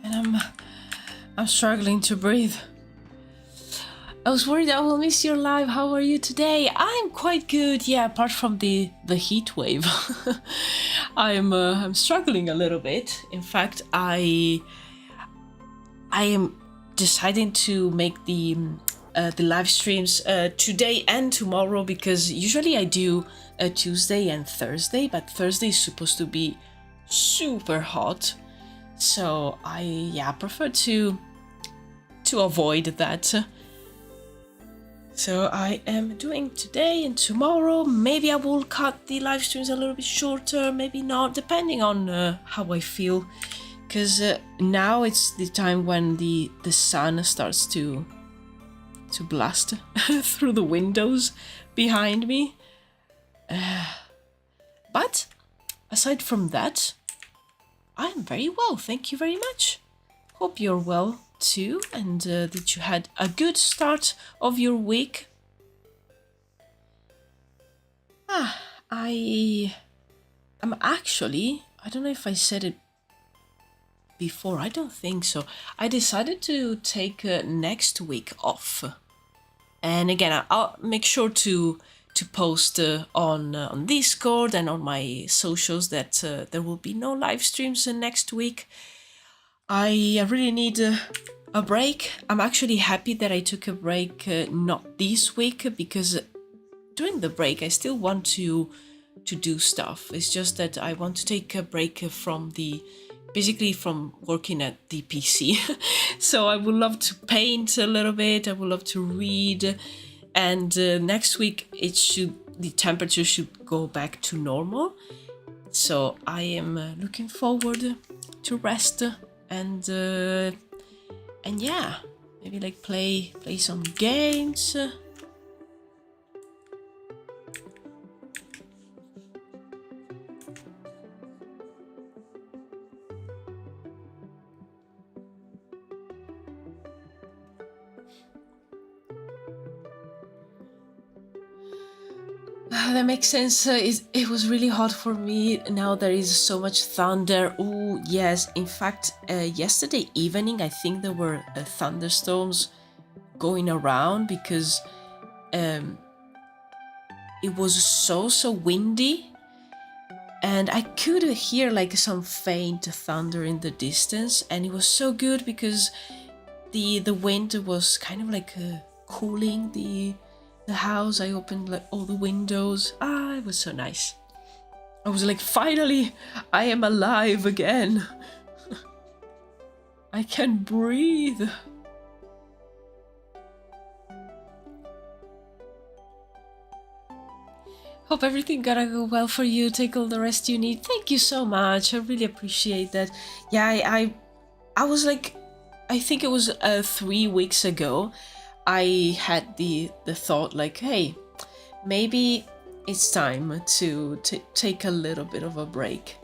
And I'm struggling to breathe. I was worried I will miss your live. How are you today? I'm quite good. Yeah, apart from the heat wave. I'm struggling a little bit. In fact, I am deciding to make the live streams today and tomorrow, because usually I do Tuesday and Thursday, but Thursday is supposed to be super hot, so I prefer to avoid that. So I am doing today and tomorrow. Maybe I will cut the live streams a little bit shorter, maybe not, depending on how I feel. Because now it's the time when the sun starts to blast through the windows behind me. But aside from that, I'm very well, thank you very much. Hope you're well too, and that you had a good start of your week. I'm actually, I don't know if I said it before, I don't think so. I decided to take next week off, and again I'll make sure to post on Discord and on my socials that there will be no live streams next week. I really need a break. I'm actually happy that I took a break not this week, because during the break I still want to do stuff. It's just that I want to take a break from basically from working at the PC. So I would love to paint a little bit, I would love to read, and next week the temperature should go back to normal. So I am looking forward to rest and yeah, maybe like play some games. That makes sense. It was really hot for me. Now there is so much thunder. Oh, yes. In fact, yesterday evening, I think there were thunderstorms going around because it was so windy. And I could hear like some faint thunder in the distance. And it was so good because the wind was kind of like cooling the house. I opened like all the windows. It was so nice. I was like, finally, I am alive again. I can breathe. Hope everything gonna go well for you. Take all the rest you need. Thank you so much. I really appreciate that. Yeah, I was like, I think it was 3 weeks ago, I had the thought like, hey, maybe it's time to take a little bit of a break.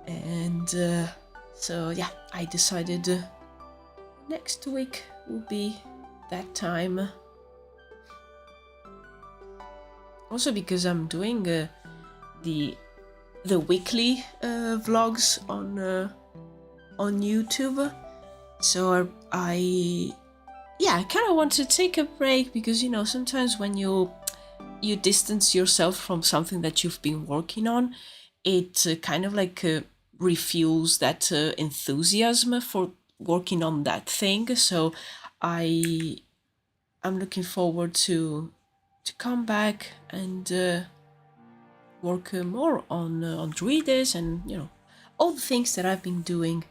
And so yeah, I decided next week will be that time. Also because I'm doing the weekly vlogs on YouTube, so I kind of want to take a break, because you know, sometimes when you distance yourself from something that you've been working on, it kind of like refuels that enthusiasm for working on that thing. So I'm looking forward to come back and work more on Druwides and, you know, all the things that I've been doing.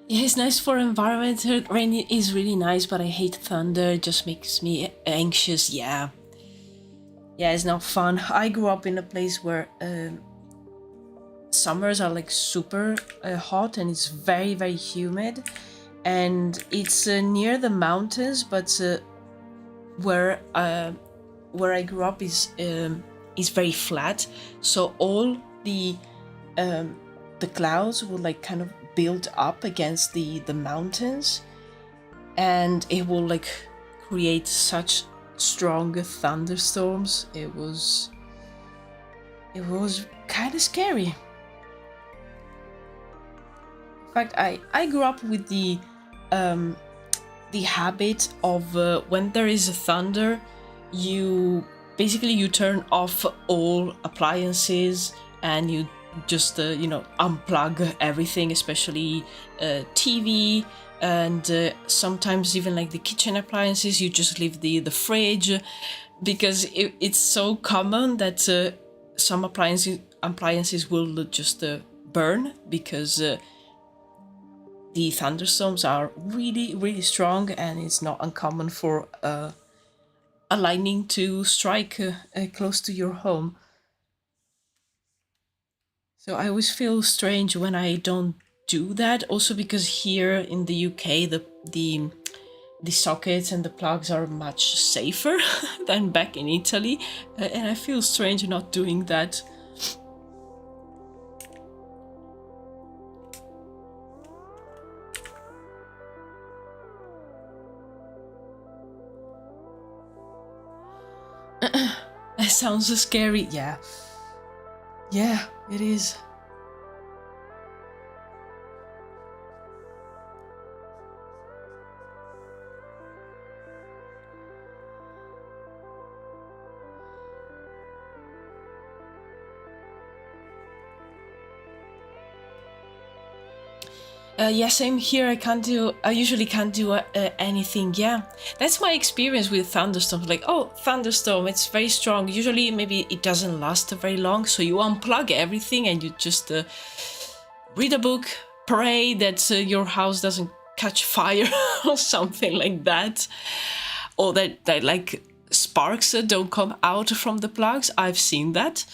Yeah, it's nice for environment. Rain is really nice, but I hate thunder. It just makes me anxious. Yeah, it's not fun. I grew up in a place where summers are like super hot, and it's very humid, and it's near the mountains, but where I grew up is very flat, so all the clouds will like kind of build up against the mountains, and it will like create such strong thunderstorms. It was kind of scary. In fact, I grew up with the habit of when there is a thunder, you turn off all appliances and you just unplug everything, especially TV, and sometimes even like the kitchen appliances. You just leave the fridge, because it's so common that some appliances will just burn, because the thunderstorms are really strong, and it's not uncommon for a lightning to strike close to your home. So I always feel strange when I don't do that. Also because here in the UK, the sockets and the plugs are much safer than back in Italy, and I feel strange not doing that. That sounds scary. Yeah. Yeah, it is. Yeah, same here. I usually can't do anything. Yeah, that's my experience with thunderstorms. Like, oh, thunderstorm, it's very strong. Usually, maybe it doesn't last very long. So you unplug everything and you just read a book, pray that your house doesn't catch fire or something like that. Or that like sparks don't come out from the plugs. I've seen that.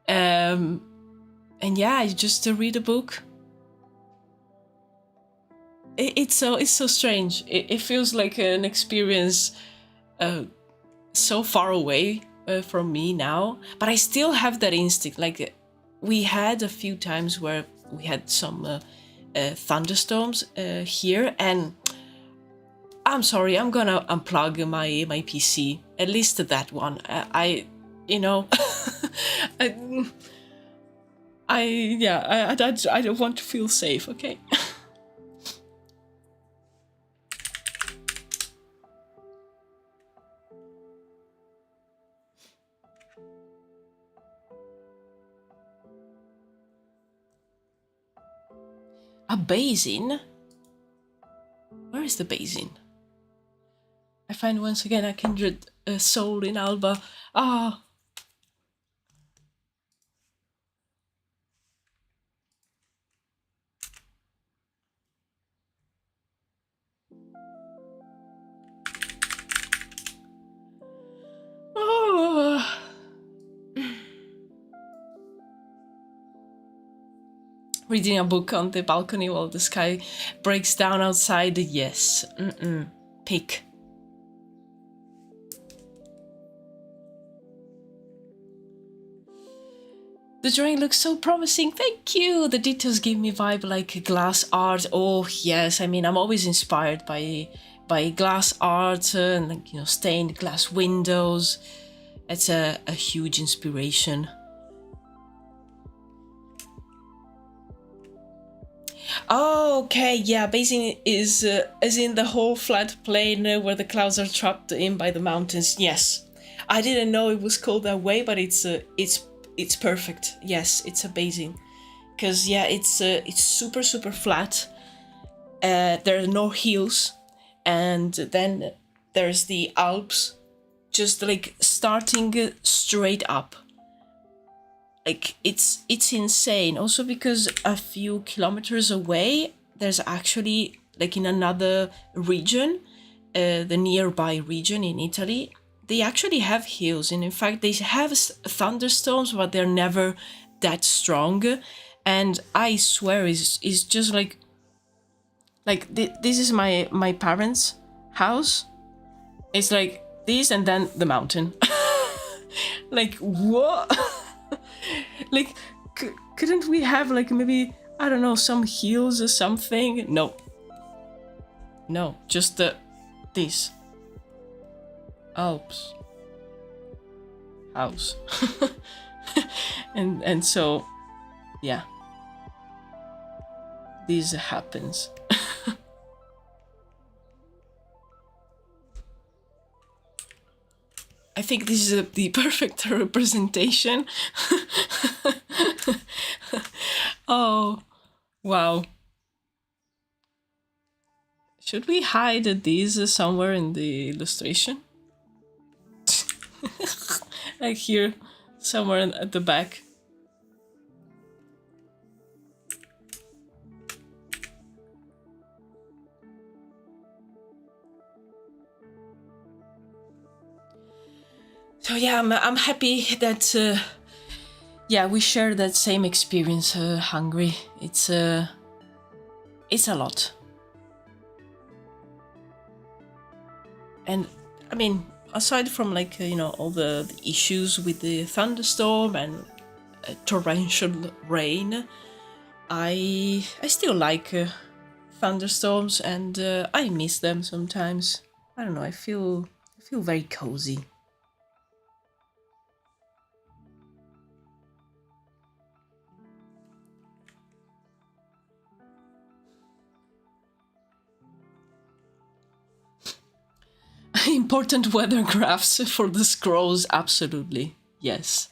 And yeah, you just read a book. It's so strange. It feels like an experience so far away from me now, but I still have that instinct. Like we had a few times where we had some thunderstorms here, and I'm sorry, I'm gonna unplug my PC. At least that one. I you know, I don't want to feel safe. Okay. A basin? Where is the basin? I find once again a kindred soul in Alba. Ah. Oh. Reading a book on the balcony while the sky breaks down outside. Yes. Pick. The drawing looks so promising. Thank you. The details give me vibe like glass art. Oh yes. I mean, I'm always inspired by glass art and like, you know, stained glass windows. It's a huge inspiration. Oh, okay, yeah, basin is as in the whole flat plain where the clouds are trapped in by the mountains. Yes, I didn't know it was called that way, but it's perfect. Yes, it's a basin, because yeah, it's super flat. There are no hills, and then there's the Alps, just like starting straight up. Like it's insane. Also because a few kilometers away there's actually, like in another region, the nearby region in Italy, they actually have hills, and in fact they have thunderstorms, but they're never that strong. And I swear is just like this is my parents' house. It's like this and then the mountain. Like what? Like, couldn't we have like maybe, I don't know, some hills or something? No, just this Alps house. and so yeah, this happens. I think this is the perfect representation. Oh, wow. Should we hide these somewhere in the illustration? Like here, somewhere at the back. So yeah, I'm happy that yeah, we share that same experience. Hungry, it's a lot. And I mean, aside from like you know, all the issues with the thunderstorm and torrential rain, I still like thunderstorms, and I miss them sometimes. I don't know, I feel very cozy. important weather graphs for the scrolls, absolutely. Yes.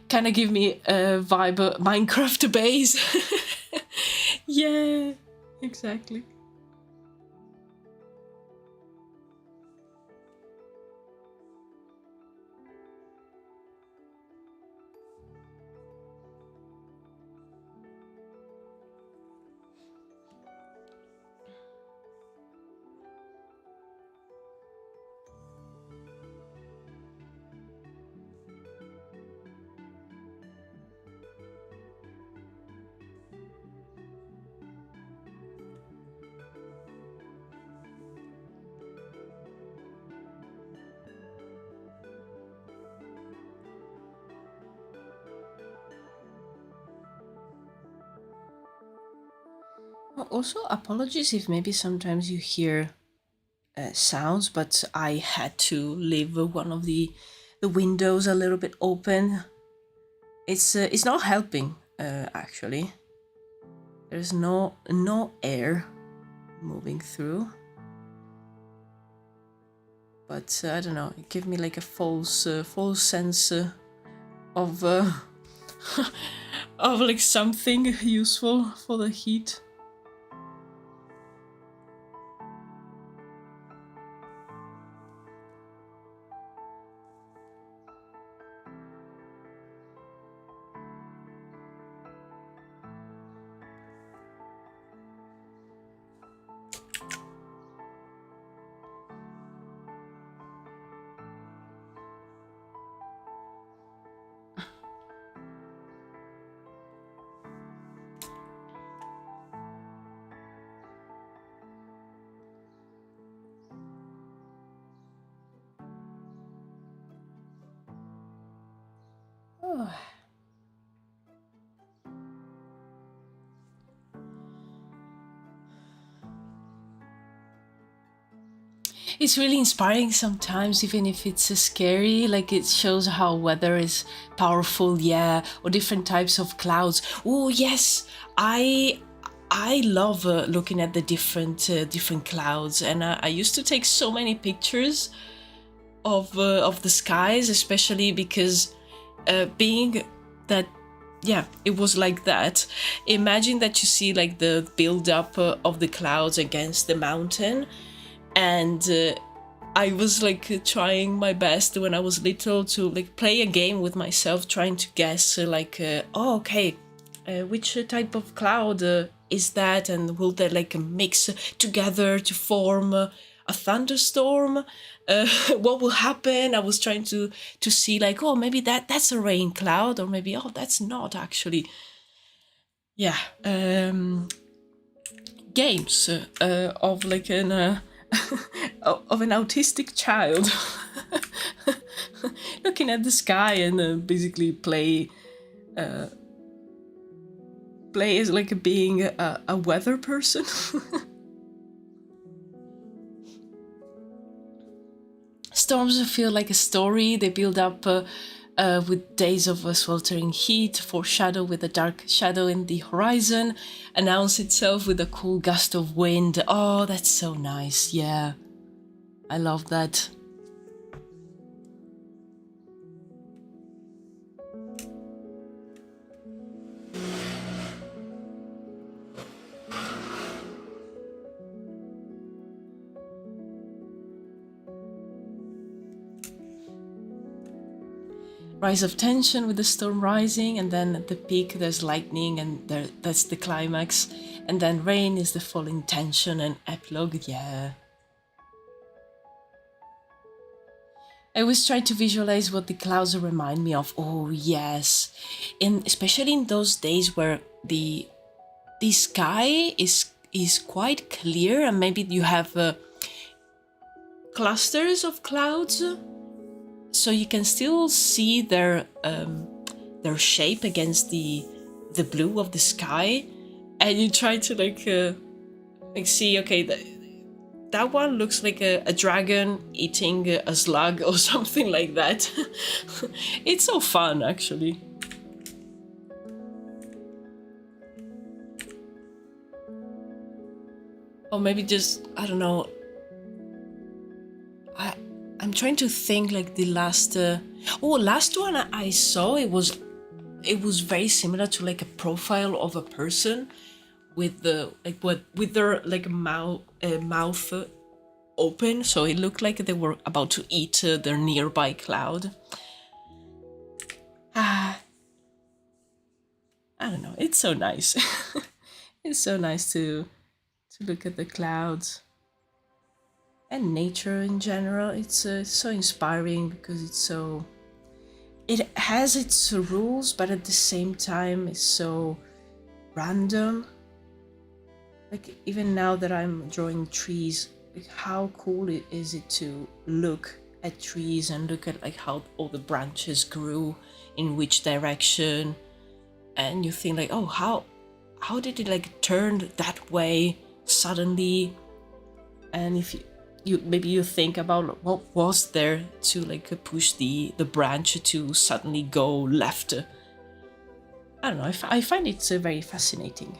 Kind of give me a vibe of Minecraft base. Yeah, exactly. Also, apologies if maybe sometimes you hear sounds, but I had to leave one of the windows a little bit open. It's not helping actually. There's no air moving through, but I don't know. It gave me like a false sense of of like something useful for the heat. Oh. It's really inspiring sometimes, even if it's scary. Like, it shows how weather is powerful, yeah, or different types of clouds. Oh yes, I love looking at the different clouds, and I used to take so many pictures of the skies, especially because being that, yeah, it was like that. Imagine that you see like the build up of the clouds against the mountain, and I was like trying my best when I was little to like play a game with myself, trying to guess oh, okay, which type of cloud is that, and will they like mix together to form a thunderstorm? What will happen? I was trying to see like, oh, maybe that's a rain cloud, or maybe, oh, that's not actually. Yeah, games of like an of an autistic child looking at the sky and basically play as like being a weather person. Storms feel like a story. They build up with days of sweltering heat, foreshadow with a dark shadow in the horizon, announce itself with a cool gust of wind. Oh, that's so nice. Yeah, I love that. Rise of tension with the storm rising, and then at the peak there's lightning, and that's the climax, and then rain is the falling tension and epilogue. Yeah, I always try to visualize what the clouds remind me of. Oh yes, especially in those days where the sky is quite clear, and maybe you have clusters of clouds, so you can still see their shape against the blue of the sky, and you try to like see, okay, that one looks like a dragon eating a slug or something like that. It's so fun, actually. Or maybe just, I don't know, I'm trying to think like the last last one I saw, it was very similar to like a profile of a person with the like what with their like mouth open, so it looked like they were about to eat their nearby cloud. I don't know, it's so nice. It's so nice to look at the clouds and nature in general. It's so inspiring because it has its rules, but at the same time it's so random. Like even now that I'm drawing trees, like how cool is it to look at trees and look at like how all the branches grew in which direction, and you think like, oh, how did it like turn that way suddenly? And if you maybe you think about what was there to like push the branch to suddenly go left. I don't know, I find it very fascinating.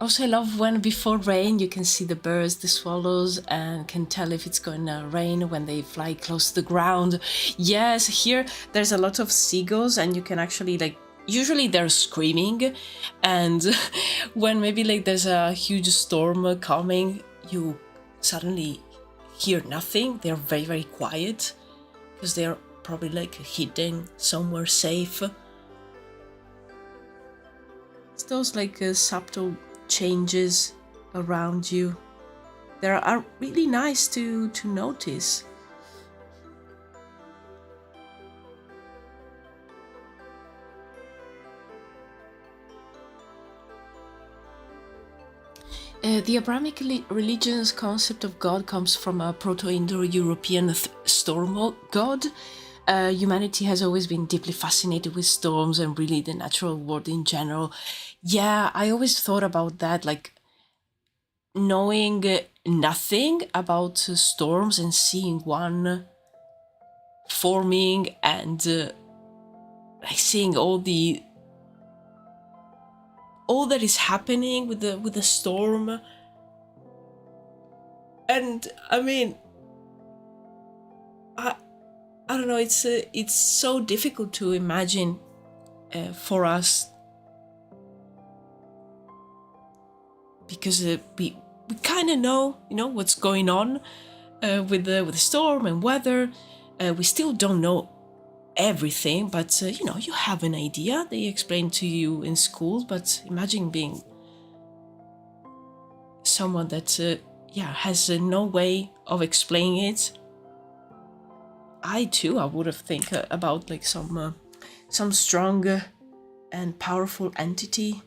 Also, I love when before rain you can see the birds, the swallows, and can tell if it's going to rain when they fly close to the ground. Yes, here there's a lot of seagulls, and you can actually like, usually they're screaming, and when maybe like there's a huge storm coming, you suddenly hear nothing. They're very, very quiet because they're probably like hidden somewhere safe. It's those like subtle changes around you that are really nice to notice. The Abrahamic religion's concept of God comes from a Proto-Indo-European storm god. Humanity has always been deeply fascinated with storms and really the natural world in general. Yeah, I always thought about that, like knowing nothing about storms and seeing one forming and like seeing all that is happening with the storm. And I mean, I don't know, it's so difficult to imagine for us, because we kind of know, what's going on with the storm and weather. We still don't know everything, but you have an idea. They explain to you in school, but imagine being someone that has no way of explaining it. I would have think about like some strong and powerful entity.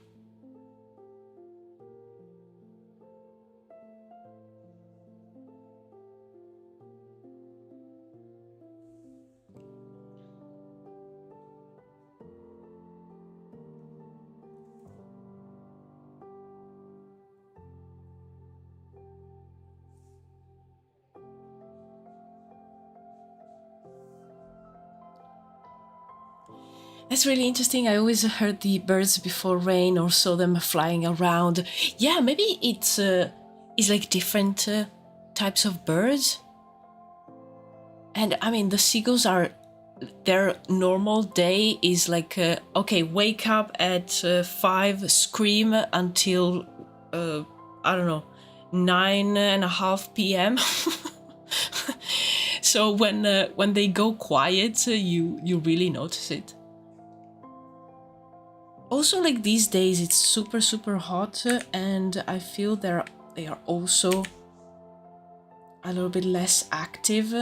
That's really interesting. I always heard the birds before rain or saw them flying around. Yeah, maybe it's like different types of birds. And I mean, the seagulls are, their normal day is like, okay, wake up at 5, scream until, I don't know, 9:30 p.m. So when they go quiet, you really notice it. Also, like these days, it's super, super hot, and I feel they are also a little bit less active,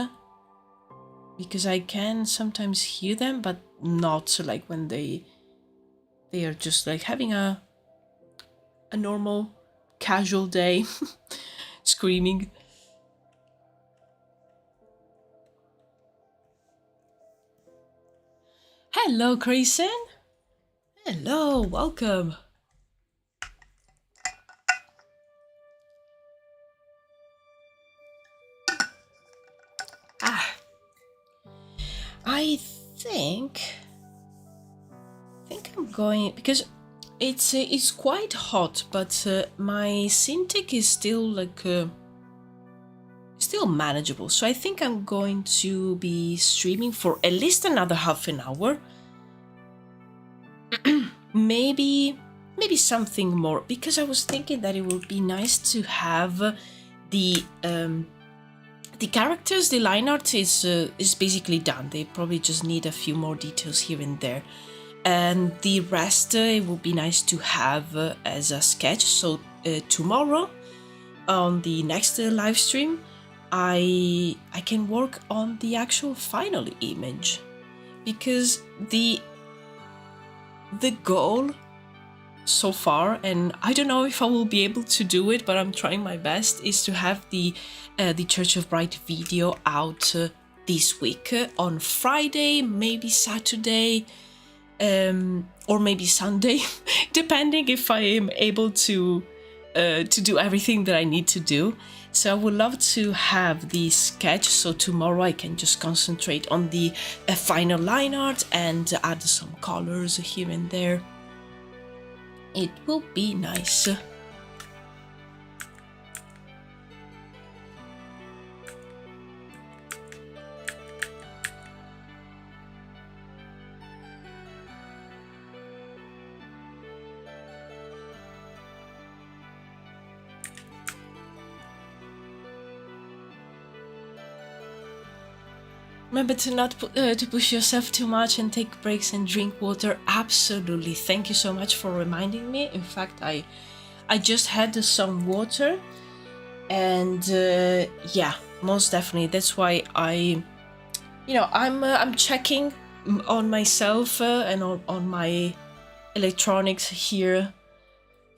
because I can sometimes hear them, but not like when they are just like having a normal, casual day, screaming. Hello, Grayson. Hello, welcome. I think I'm going because it's quite hot, but my syntax is still still manageable. So I think I'm going to be streaming for at least another half an hour. maybe something more, because I was thinking that it would be nice to have the characters, the line art is basically done. They probably just need a few more details here and there, and the rest it would be nice to have as a sketch. So tomorrow on the next live stream, I can work on the actual final image, because the goal so far, and I don't know if I will be able to do it, but I'm trying my best, is to have the Church of Bright video out this week on Friday, maybe Saturday, or maybe Sunday, depending if I am able to do everything that I need to do. So I would love to have the sketch, so tomorrow I can just concentrate on the final line art and add some colors here and there. It will be nice. Remember to not to push yourself too much and take breaks and drink water. Absolutely. Thank you so much for reminding me. In fact, I just had some water, and yeah, most definitely. That's why I'm checking on myself and on my electronics here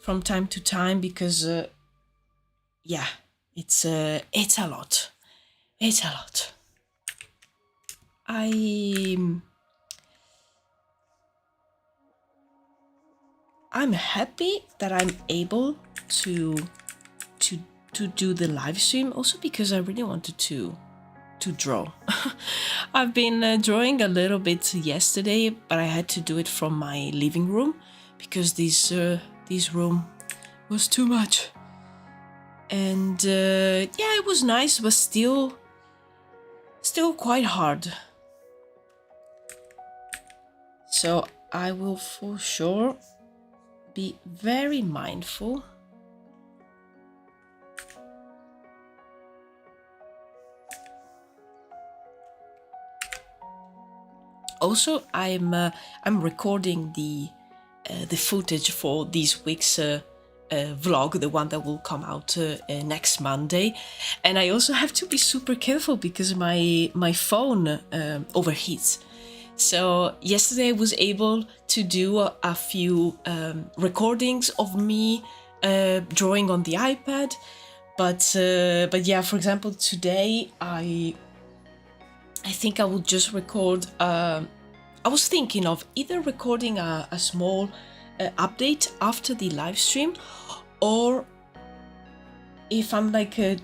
from time to time, because yeah, it's a lot. It's a lot. I'm happy that I'm able to do the live stream, also because I really wanted to draw. I've been drawing a little bit yesterday, but I had to do it from my living room because this room was too much. And yeah, it was nice, but still quite hard. So I will for sure be very mindful. Also, I'm recording the footage for this week's vlog, the one that will come out next Monday, and I also have to be super careful because my phone overheats. So yesterday I was able to do a few recordings of me drawing on the iPad, but yeah, for example, today I think I would just record. I was thinking of either recording a small update after the live stream, or if I'm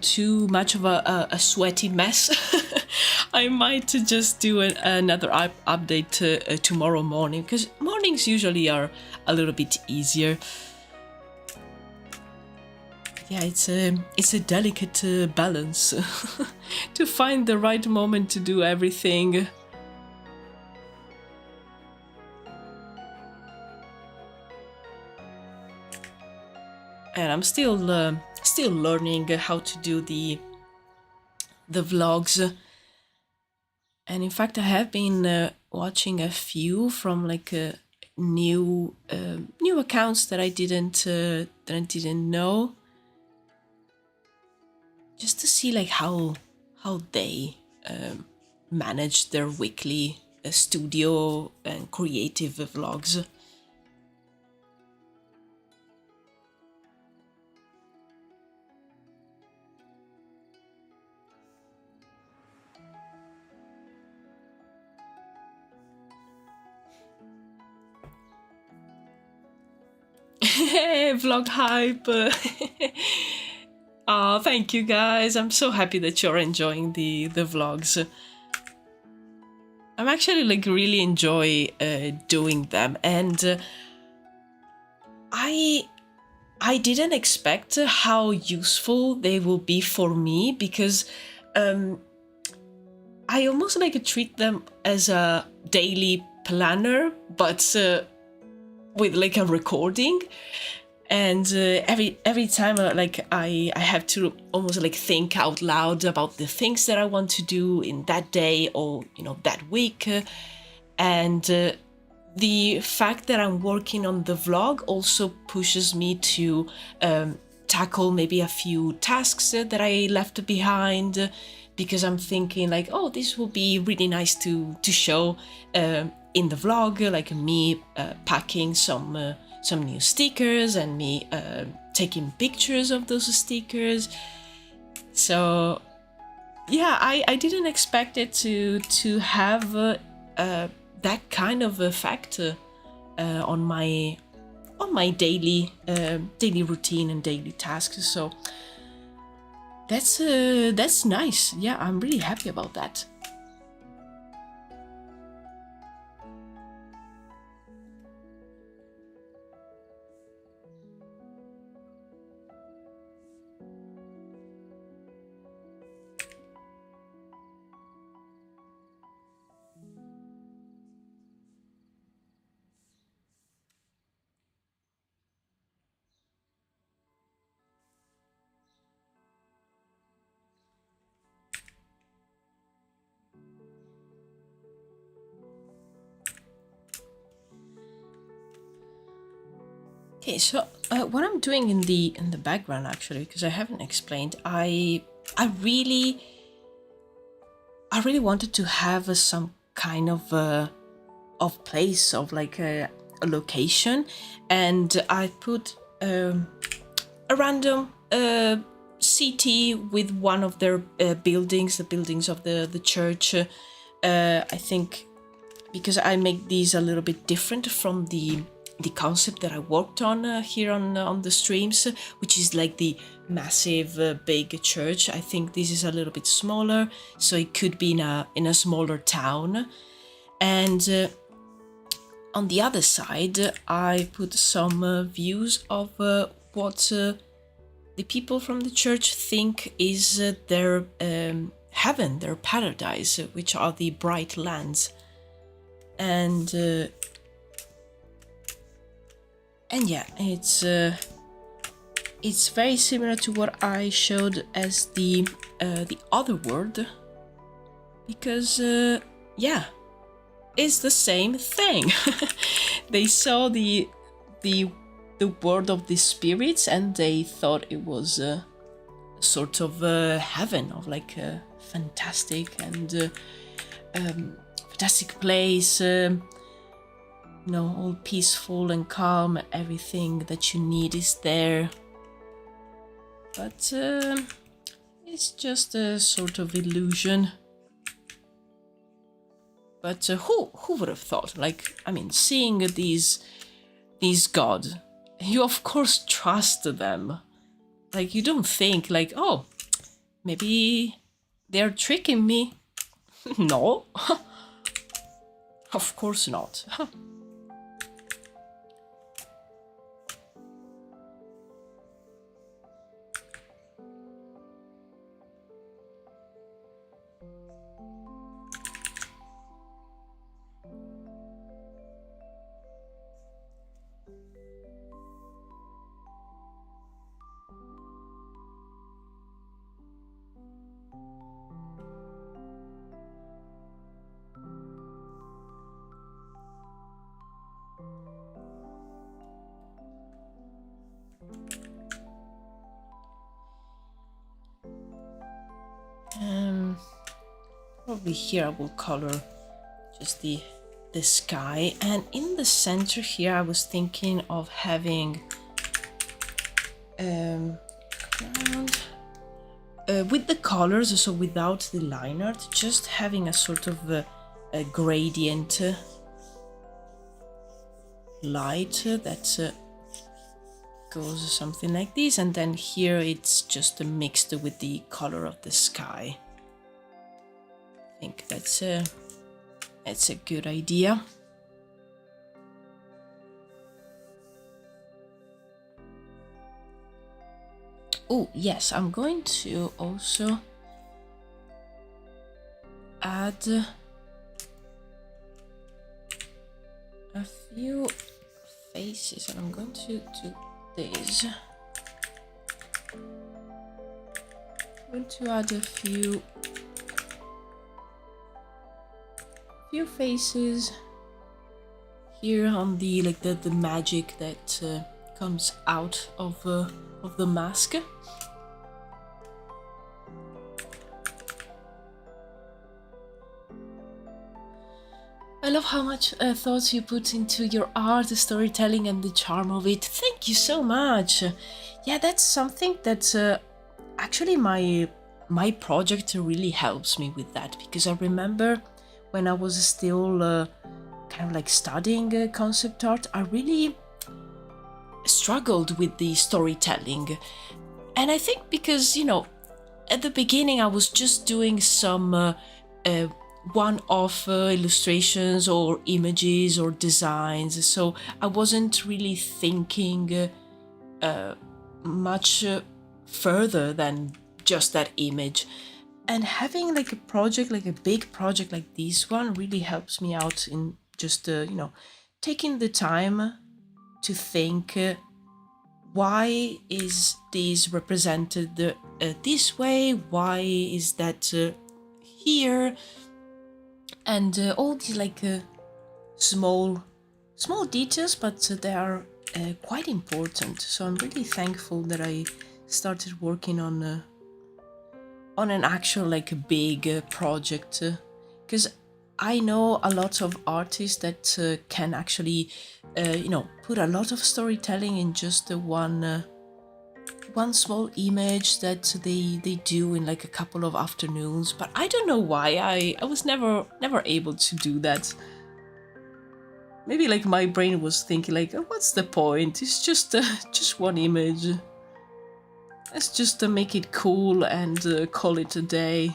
too much of a sweaty mess, I might just do another update tomorrow morning, because mornings usually are a little bit easier. Yeah, it's a delicate balance to find the right moment to do everything. And I'm still learning how to do the vlogs. And in fact, I have been watching a few from new accounts that I didn't know, just to see how they manage their weekly studio and creative vlogs. Vlog hype. Oh, thank you guys. I'm so happy that you're enjoying the vlogs. I'm actually like really enjoy doing them, and I didn't expect how useful they will be for me, because I almost like treat them as a daily planner, but with like a recording. And every time like I have to almost like think out loud about the things that I want to do in that day, or that week. And the fact that I'm working on the vlog also pushes me to tackle maybe a few tasks that I left behind, because I'm thinking like, oh, this will be really nice to show in the vlog, like me packing some new stickers, and me taking pictures of those stickers. So yeah, I didn't expect it to have that kind of effect on my daily routine and daily tasks. So that's nice. Yeah, I'm really happy about that. Okay, so what I'm doing in the background, actually, because I haven't explained, I really wanted to have some kind of place, of like a location, and I put a random city with one of their buildings, the buildings of the church. I think because I make these a little bit different from the concept that I worked on here on the streams, which is like the massive big church. I think this is a little bit smaller, so it could be in a smaller town. And on the other side, I put some views of what the people from the church think is their heaven, their paradise, which are the bright lands. And yeah, it's very similar to what I showed as the other world, because yeah, it's the same thing. They saw the world of the spirits, and they thought it was a sort of heaven, of like a fantastic and fantastic place. All peaceful and calm, everything that you need is there. But it's just a sort of illusion. But who would have thought? Like, I mean, seeing these gods, you of course trust them. Like, you don't think like, oh, maybe they're tricking me. No, of course not. Probably here I will color just the sky, and in the center here I was thinking of having with the colors, so without the line art, just having a sort of a gradient light that goes something like this, and then here it's just mixed with the color of the sky. I think that's a good idea. Oh yes, I'm going to also add a few faces, and I'm going to do this. I'm going to add a few faces here on the the magic that comes out of the mask. I love how much thoughts you put into your art, the storytelling, and the charm of it. Thank you so much. Yeah, that's something that actually my project really helps me with that, because I remember when I was still kind of like studying concept art, I really struggled with the storytelling. And I think because, you know, at the beginning I was just doing some one-off illustrations or images or designs, so I wasn't really thinking much further than just that image. And having like a project, like a big project like this one, really helps me out in just you know, taking the time to think why is this represented this way, why is that here, and all these like small details, but they are quite important. So I'm really thankful that I started working on an actual like a big project, because I know a lot of artists that can actually you know, put a lot of storytelling in just one small image that they do in like a couple of afternoons, but I don't know why I was never able to do that. Maybe like my brain was thinking like, oh, what's the point? It's just one image. Let's just make it cool and call it a day.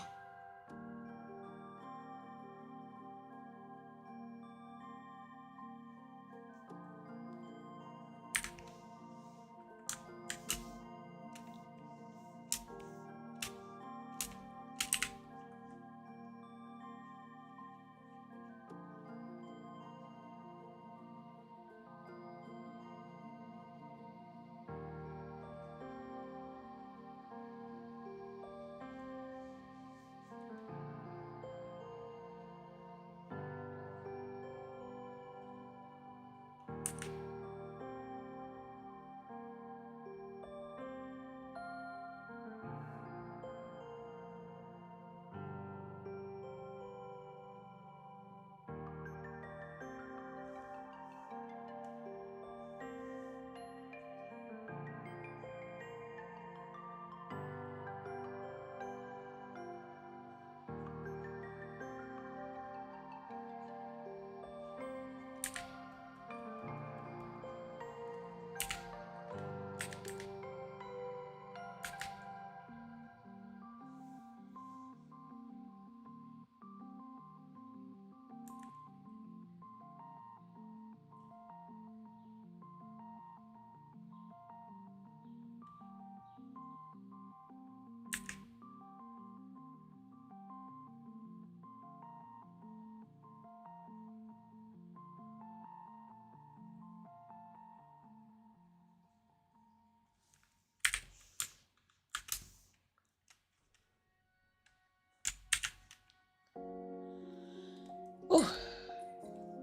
Oh,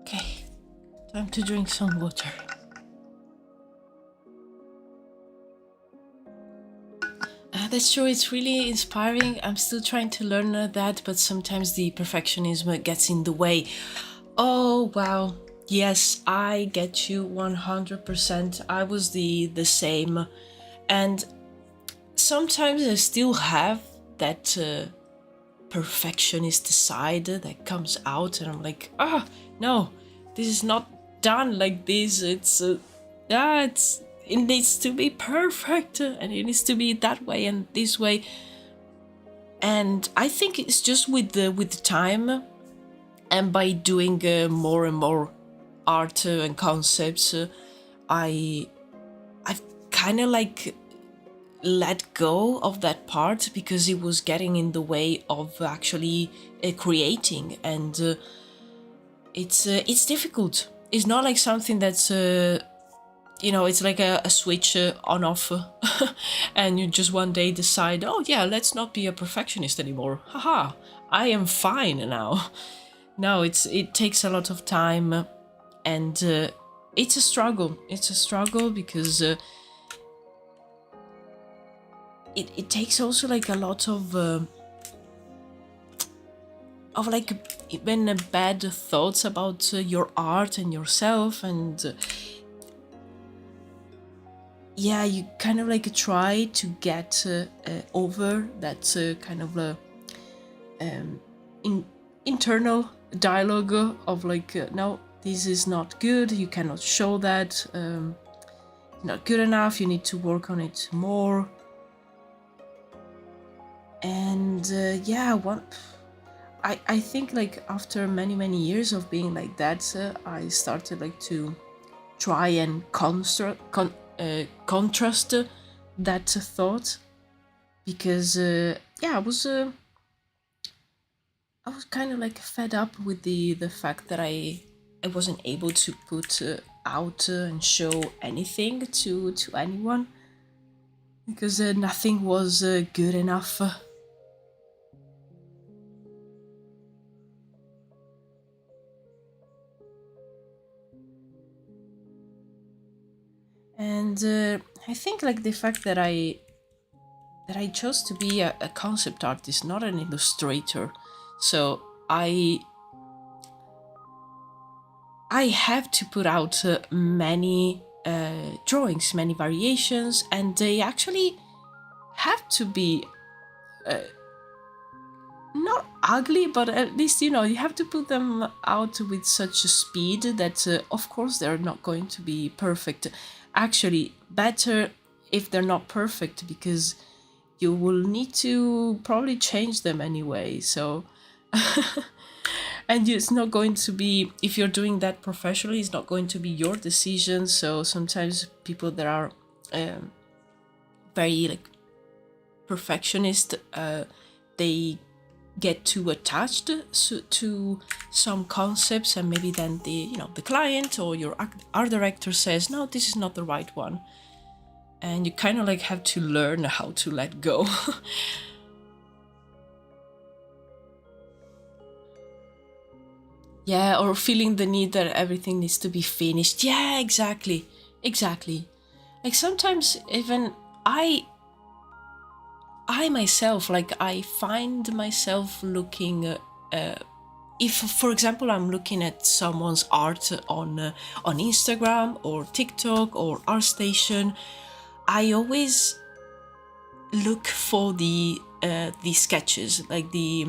okay, time to drink some water. That's true, it's really inspiring. I'm still trying to learn that, but sometimes the perfectionism gets in the way. Oh, wow. Yes, I get you 100%. I was the same. And sometimes I still have that perfectionist side that comes out, and I'm like, no, this is not done like this. It's it needs to be perfect, and it needs to be that way and this way. And I think it's just with the time, and by doing more and more art and concepts, I've kind of like let go of that part, because it was getting in the way of actually creating, and it's difficult. It's not like something that's it's like a switch on off, and you just one day decide, oh yeah, let's not be a perfectionist anymore. Haha, I am fine now. No, it takes a lot of time, and it's a struggle. It's a struggle because it takes also like a lot of like even bad thoughts about your art and yourself, and yeah, you kind of like try to get over that kind of internal dialogue of like, no, this is not good, you cannot show that, not good enough, you need to work on it more. And yeah, I think like after many years of being like that, I started like to try and contrast that thought, because yeah, I was kind of like fed up with the fact that I wasn't able to put out and show anything to anyone, because nothing was good enough. And I think like the fact that I chose to be a concept artist, not an illustrator, so I have to put out many drawings, many variations, and they actually have to be not ugly, but at least, you have to put them out with such a speed that of course they're not going to be perfect. Actually, better if they're not perfect, because you will need to probably change them anyway, so and it's not going to be, if you're doing that professionally, it's not going to be your decision. So sometimes people that are very like perfectionist, they get too attached to some concepts, and maybe then the client or your art director says, no, this is not the right one, and you kind of like have to learn how to let go. Yeah, or feeling the need that everything needs to be finished. Yeah, exactly. Like sometimes even I myself, like I find myself looking if, for example, I'm looking at someone's art on Instagram or TikTok or ArtStation, I always look for the sketches, like the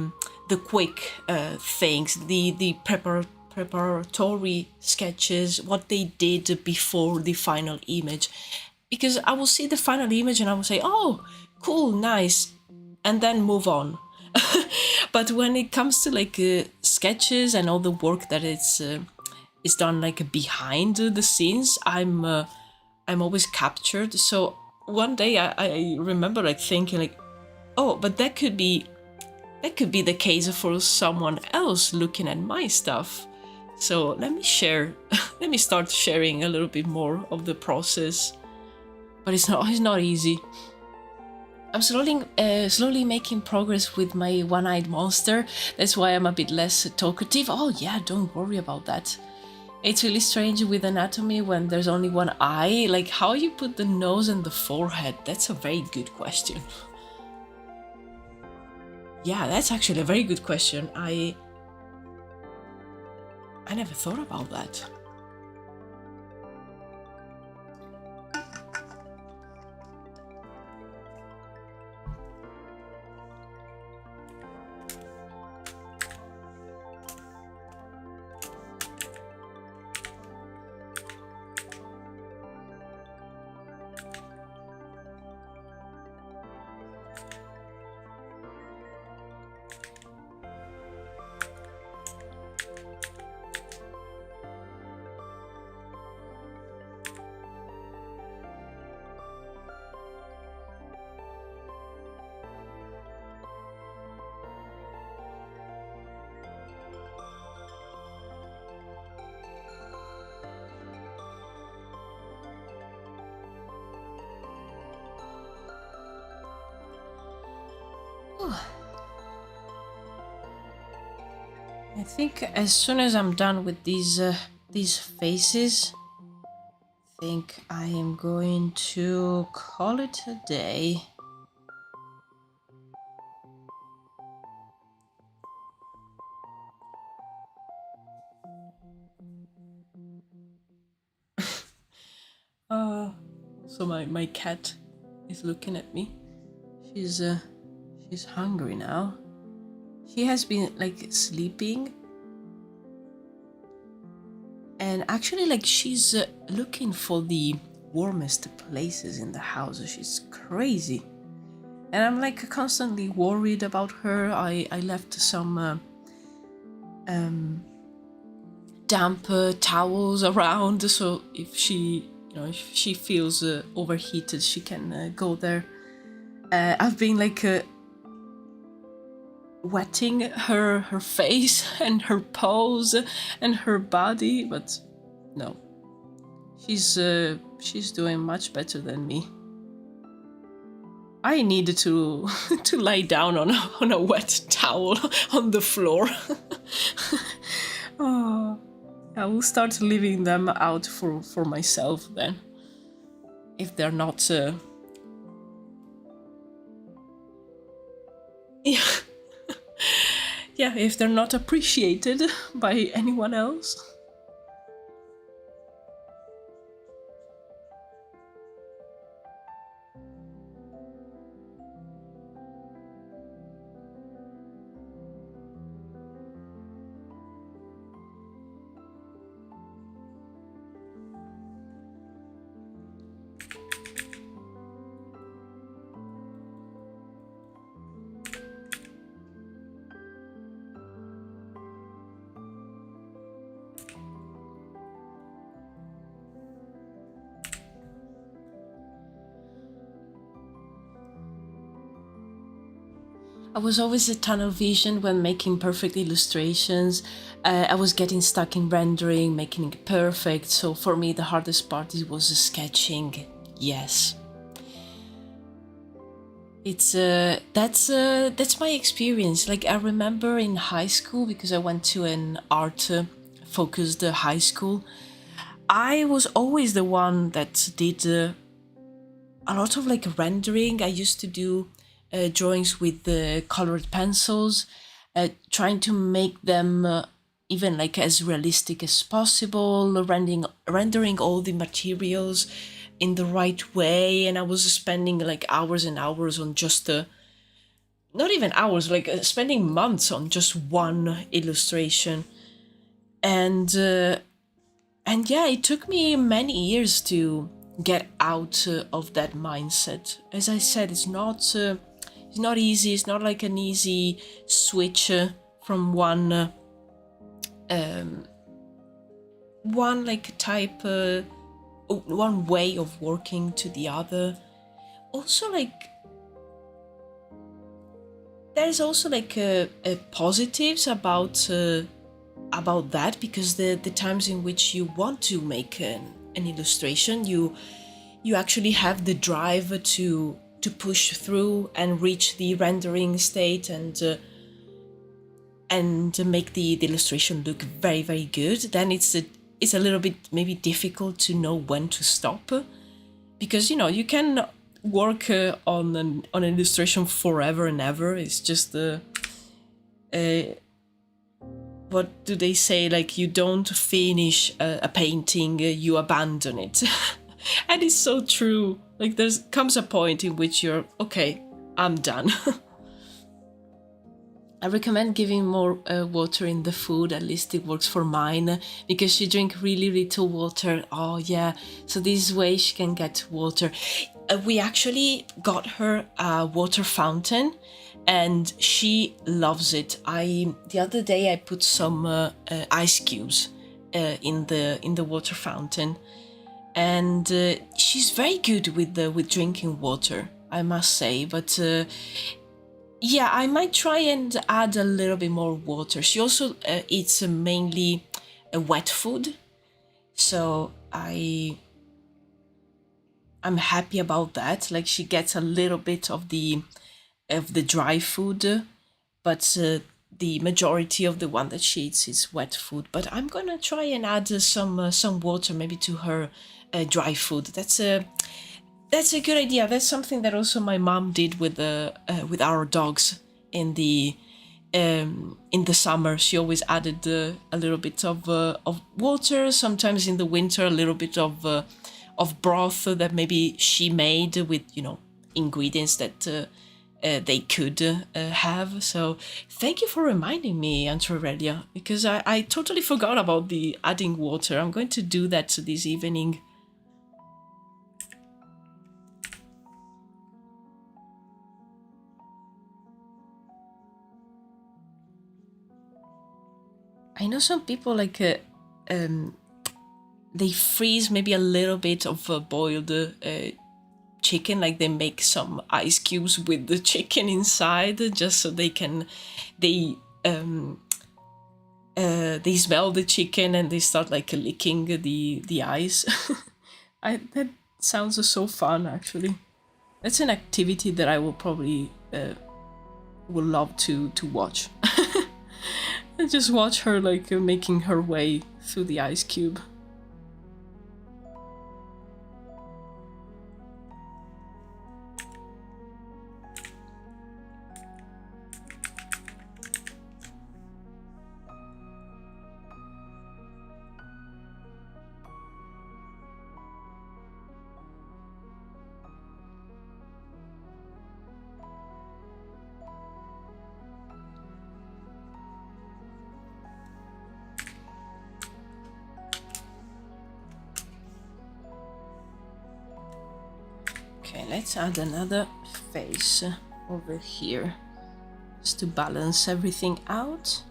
quick things, the preparatory sketches, what they did before the final image, because I will see the final image and I will say, oh, cool, nice, and then move on. But when it comes to like sketches and all the work that is done like behind the scenes, I'm always captured. So one day I remember like thinking like, oh, but that could be the case for someone else looking at my stuff. So let me share, let me start sharing a little bit more of the process. But it's not easy. I'm slowly making progress with my one-eyed monster. That's why I'm a bit less talkative. Oh yeah, don't worry about that. It's really strange with anatomy when there's only one eye. Like how you put the nose and the forehead. That's a very good question. Yeah, that's actually a very good question. I never thought about that. I think as soon as I'm done with these faces, I think I am going to call it a day. So my cat is looking at me. She's hungry now. She has been like sleeping, and actually like she's looking for the warmest places in the house. She's crazy, and I'm like constantly worried about her. I left some damp towels around, so if she if she feels overheated, she can go there. I've been like wetting her face and her paws and her body, but no, she's doing much better than me. I needed to to lie down on a wet towel on the floor. Oh, I will start leaving them out for myself then, if they're not yeah. Yeah, if they're not appreciated by anyone else. I was always a tunnel vision when making perfect illustrations. I was getting stuck in rendering, making it perfect. So for me, the hardest part was sketching. Yes, it's that's my experience. Like I remember in high school, because I went to an art focused high school. I was always the one that did a lot of like rendering. I used to do drawings with the colored pencils, trying to make them even like as realistic as possible, rendering all the materials in the right way. And I was spending like hours and hours on just not even hours, like spending months on just one illustration. And yeah, it took me many years to get out of that mindset. As I said, it's not easy. It's not like an easy switch from one like type, one way of working to the other. Also, like there's also like positives about that, because the times in which you want to make an illustration, you actually have the drive to push through and reach the rendering state and make the illustration look very, very good. Then it's a little bit maybe difficult to know when to stop, because you can work on an illustration forever and ever. It's just what do they say, like you don't finish a painting, you abandon it. And it's so true. Like there comes a point in which you're okay, I'm done. I recommend giving more water in the food. At least it works for mine, because she drinks really little water. Oh yeah, so this way she can get water. We actually got her a water fountain, and she loves it. The other day I put some ice cubes in the water fountain, and she's very good with drinking water, I must say. But yeah, I might try and add a little bit more water. She also eats mainly wet food, so I'm happy about that. Like she gets a little bit of the of the dry food, but the majority of the one that she eats is wet food. But I'm gonna try and add some water maybe to her dry food. That's a good idea. That's something that also my mom did with our dogs in the summer. She always added a little bit of water. Sometimes in the winter, a little bit of broth that maybe she made with ingredients that they could have. So thank you for reminding me, Aunt Aurelia, because I totally forgot about the adding water. I'm going to do that this evening. I know some people they freeze maybe a little bit of boiled chicken, like they make some ice cubes with the chicken inside, just so they smell the chicken and they start like licking the ice. That sounds so fun, actually. That's an activity that I will probably would love to watch. And just watch her making her way through the ice cube. Okay, let's add another face over here, just to balance everything out.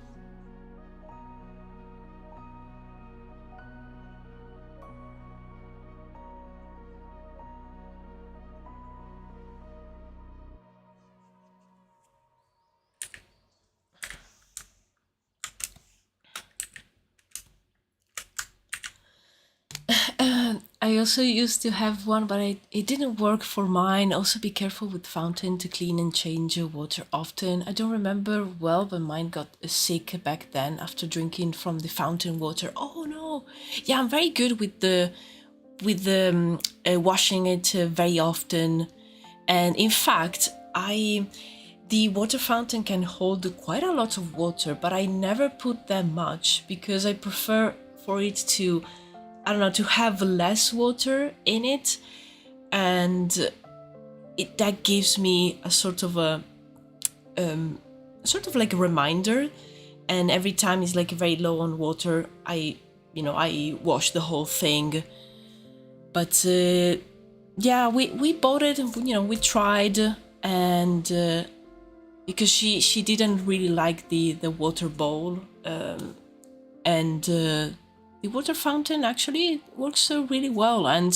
I also used to have one, but it didn't work for mine. Also be careful with fountain to clean and change your water often. I don't remember well, but mine got sick back then after drinking from the fountain water. Oh no! Yeah, I'm very good with the washing it very often. And in fact, the water fountain can hold quite a lot of water, but I never put that much because I prefer for it to, I don't know, to have less water in it, and that gives me a sort of like a reminder. And every time it's like very low on water, I wash the whole thing. But yeah, we bought it, we tried, and because she didn't really like the water bowl, and the water fountain actually works really well. And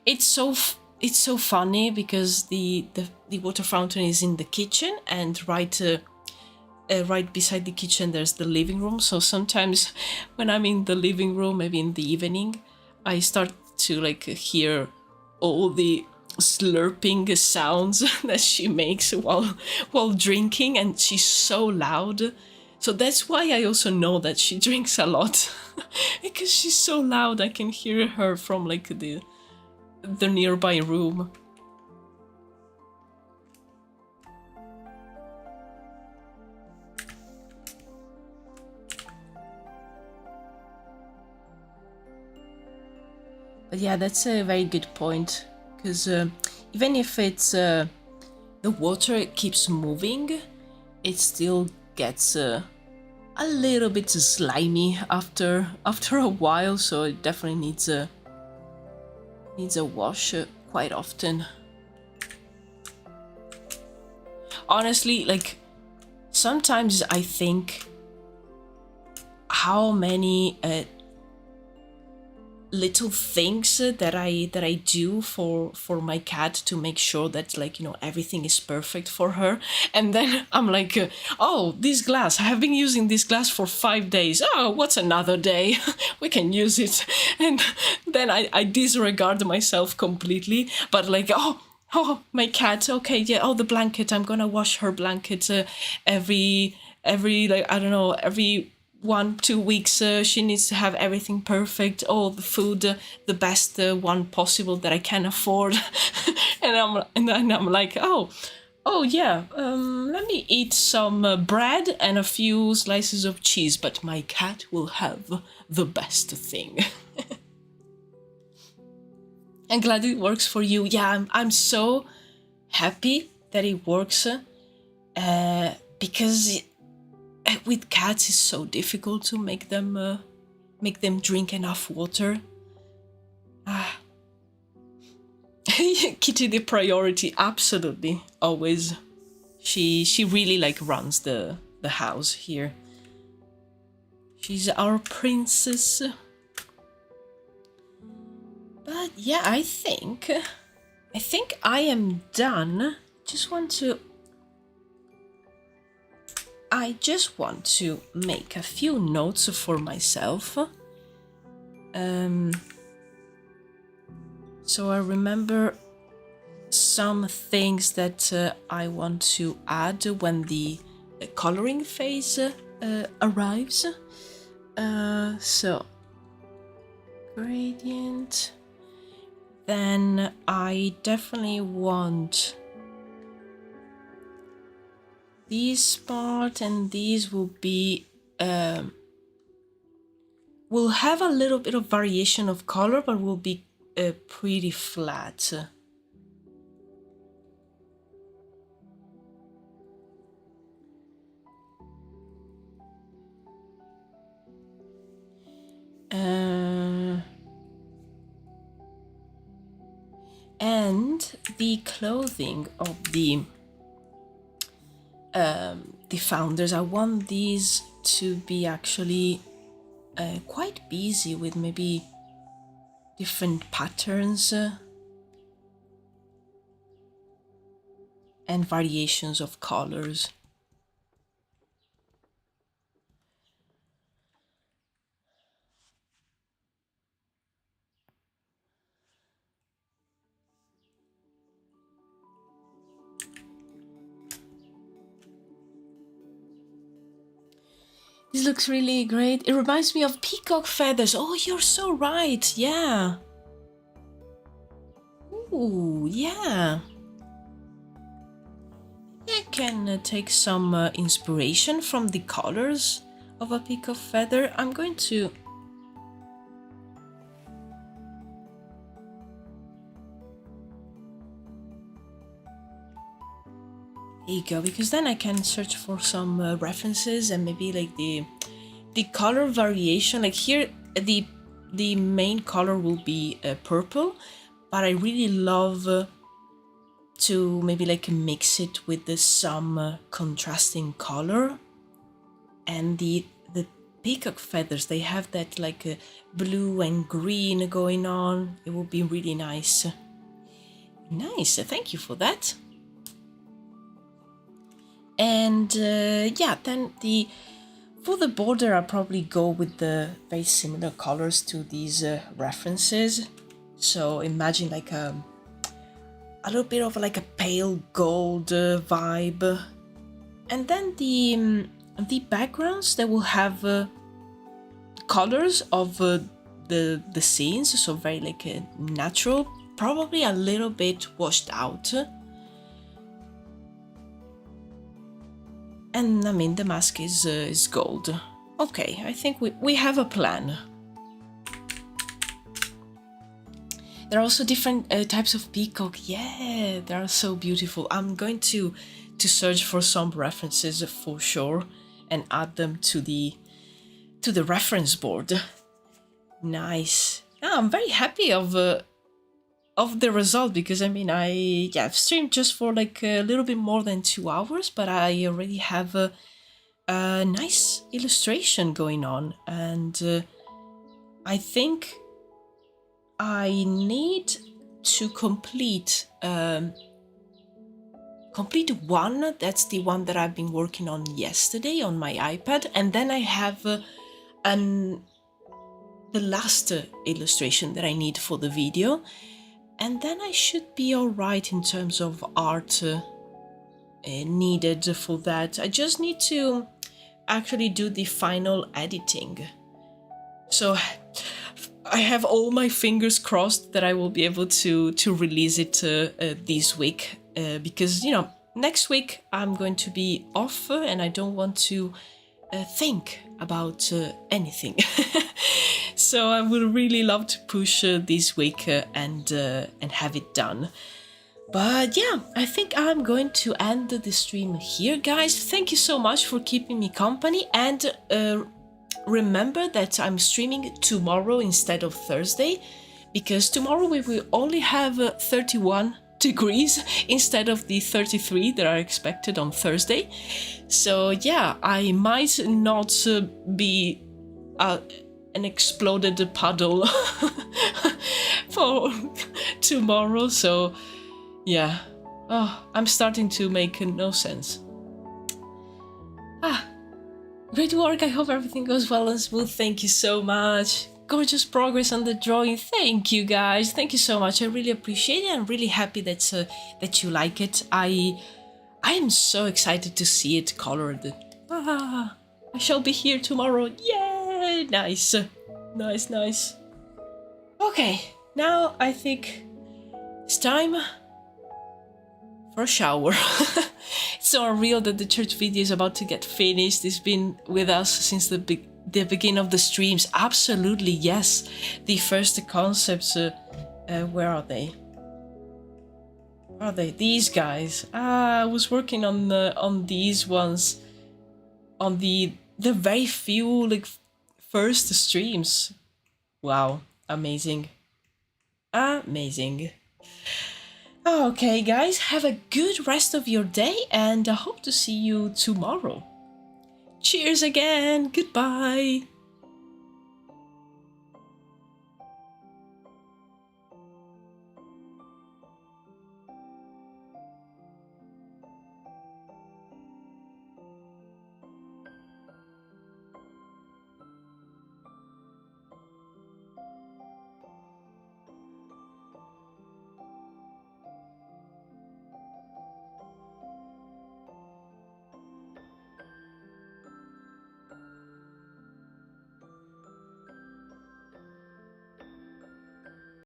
it's so funny because the water fountain is in the kitchen, and right beside the kitchen there's the living room. So sometimes when I'm in the living room, maybe in the evening, I start to hear all the slurping sounds that she makes while drinking, and she's so loud. So that's why I also know that she drinks a lot, because she's so loud. I can hear her from the nearby room. But yeah, that's a very good point, because even if it's the water keeps moving, it still gets a little bit slimy after a while, so it definitely needs a wash quite often. Honestly, sometimes I think how many little things that I do for my cat to make sure that everything is perfect for her, and then I'm like, oh, this glass, I have been using this glass for 5 days. Oh, what's another day? We can use it. And then I disregard myself completely. But oh, Oh, my cat. Okay, yeah. Oh, the blanket. I'm gonna wash her blanket every like I don't know every 1-2 weeks. She needs to have everything perfect. All the food, the best one possible that I can afford. And then I'm like, oh yeah. Let me eat some bread and a few slices of cheese. But my cat will have the best thing. I'm glad it works for you. Yeah, I'm so happy that it works because with cats it's so difficult to make them drink enough water. Kitty the priority, absolutely, always. She really like runs the house here. She's our princess. But yeah, I think I am done. I just want to make a few notes for myself. So I remember some things that I want to add when the coloring phase arrives. So gradient. Then I definitely want this part, and these will be will have a little bit of variation of color, but will be pretty flat. And the clothing of the founders, I want these to be actually quite busy with maybe different patterns and variations of colors. This looks really great. It reminds me of peacock feathers. Oh, you're so right. Yeah. Ooh, yeah. I can take some inspiration from the colors of a peacock feather. I'm going to... There you go, because then I can search for some references and maybe like the color variation. Like here, the main color will be purple, but I really love to maybe like mix it with some contrasting color. And the peacock feathers, they have that like blue and green going on. It will be really nice. Nice, thank you for that. And yeah, then for the border, I'll probably go with the very similar colors to these references. So imagine like a little bit of like a pale gold vibe. And then the backgrounds, they will have colors of the scenes, so very like natural, probably a little bit washed out. And I mean, the mask is gold. Okay, I think we have a plan. There are also different types of peacock. Yeah, they are so beautiful. I'm going to search for some references for sure and add them to the reference board. Nice. I'm very happy of the result, because I mean I've streamed just for like a little bit more than 2 hours, but I already have a nice illustration going on, and I think I need to complete one. That's the one that I've been working on yesterday on my iPad, and then I have the last illustration that I need for the video. and then I should be alright in terms of art needed for that. I just need to actually do the final editing. So I have all my fingers crossed that I will be able to release it this week, because, you know, next week I'm going to be off and I don't want to think about anything. So I would really love to push this week and have it done. But yeah, I think I'm going to end the stream here, guys. Thank you so much for keeping me company, and remember that I'm streaming tomorrow instead of Thursday, because tomorrow we will only have 31 degrees instead of the 33 that are expected on Thursday. So yeah, I might not be an exploded puddle for tomorrow. So yeah, I'm starting to make no sense. Great work, I hope everything goes well and smooth. Thank you so much. Gorgeous progress on the drawing. Thank you, guys. Thank you so much. I really appreciate it. I'm really happy that you like it. I am so excited to see it colored. I shall be here tomorrow. Yay! Nice. Nice. Okay, now I think it's time for a shower. It's so unreal that the church video is about to get finished. It's been with us since the beginning of the streams. Absolutely, yes. The first concepts, where are they? Where are they? These guys. I was working on these ones on the very few like first streams. Wow, amazing. Okay, guys, have a good rest of your day, and I hope to see you tomorrow. Cheers again. Goodbye.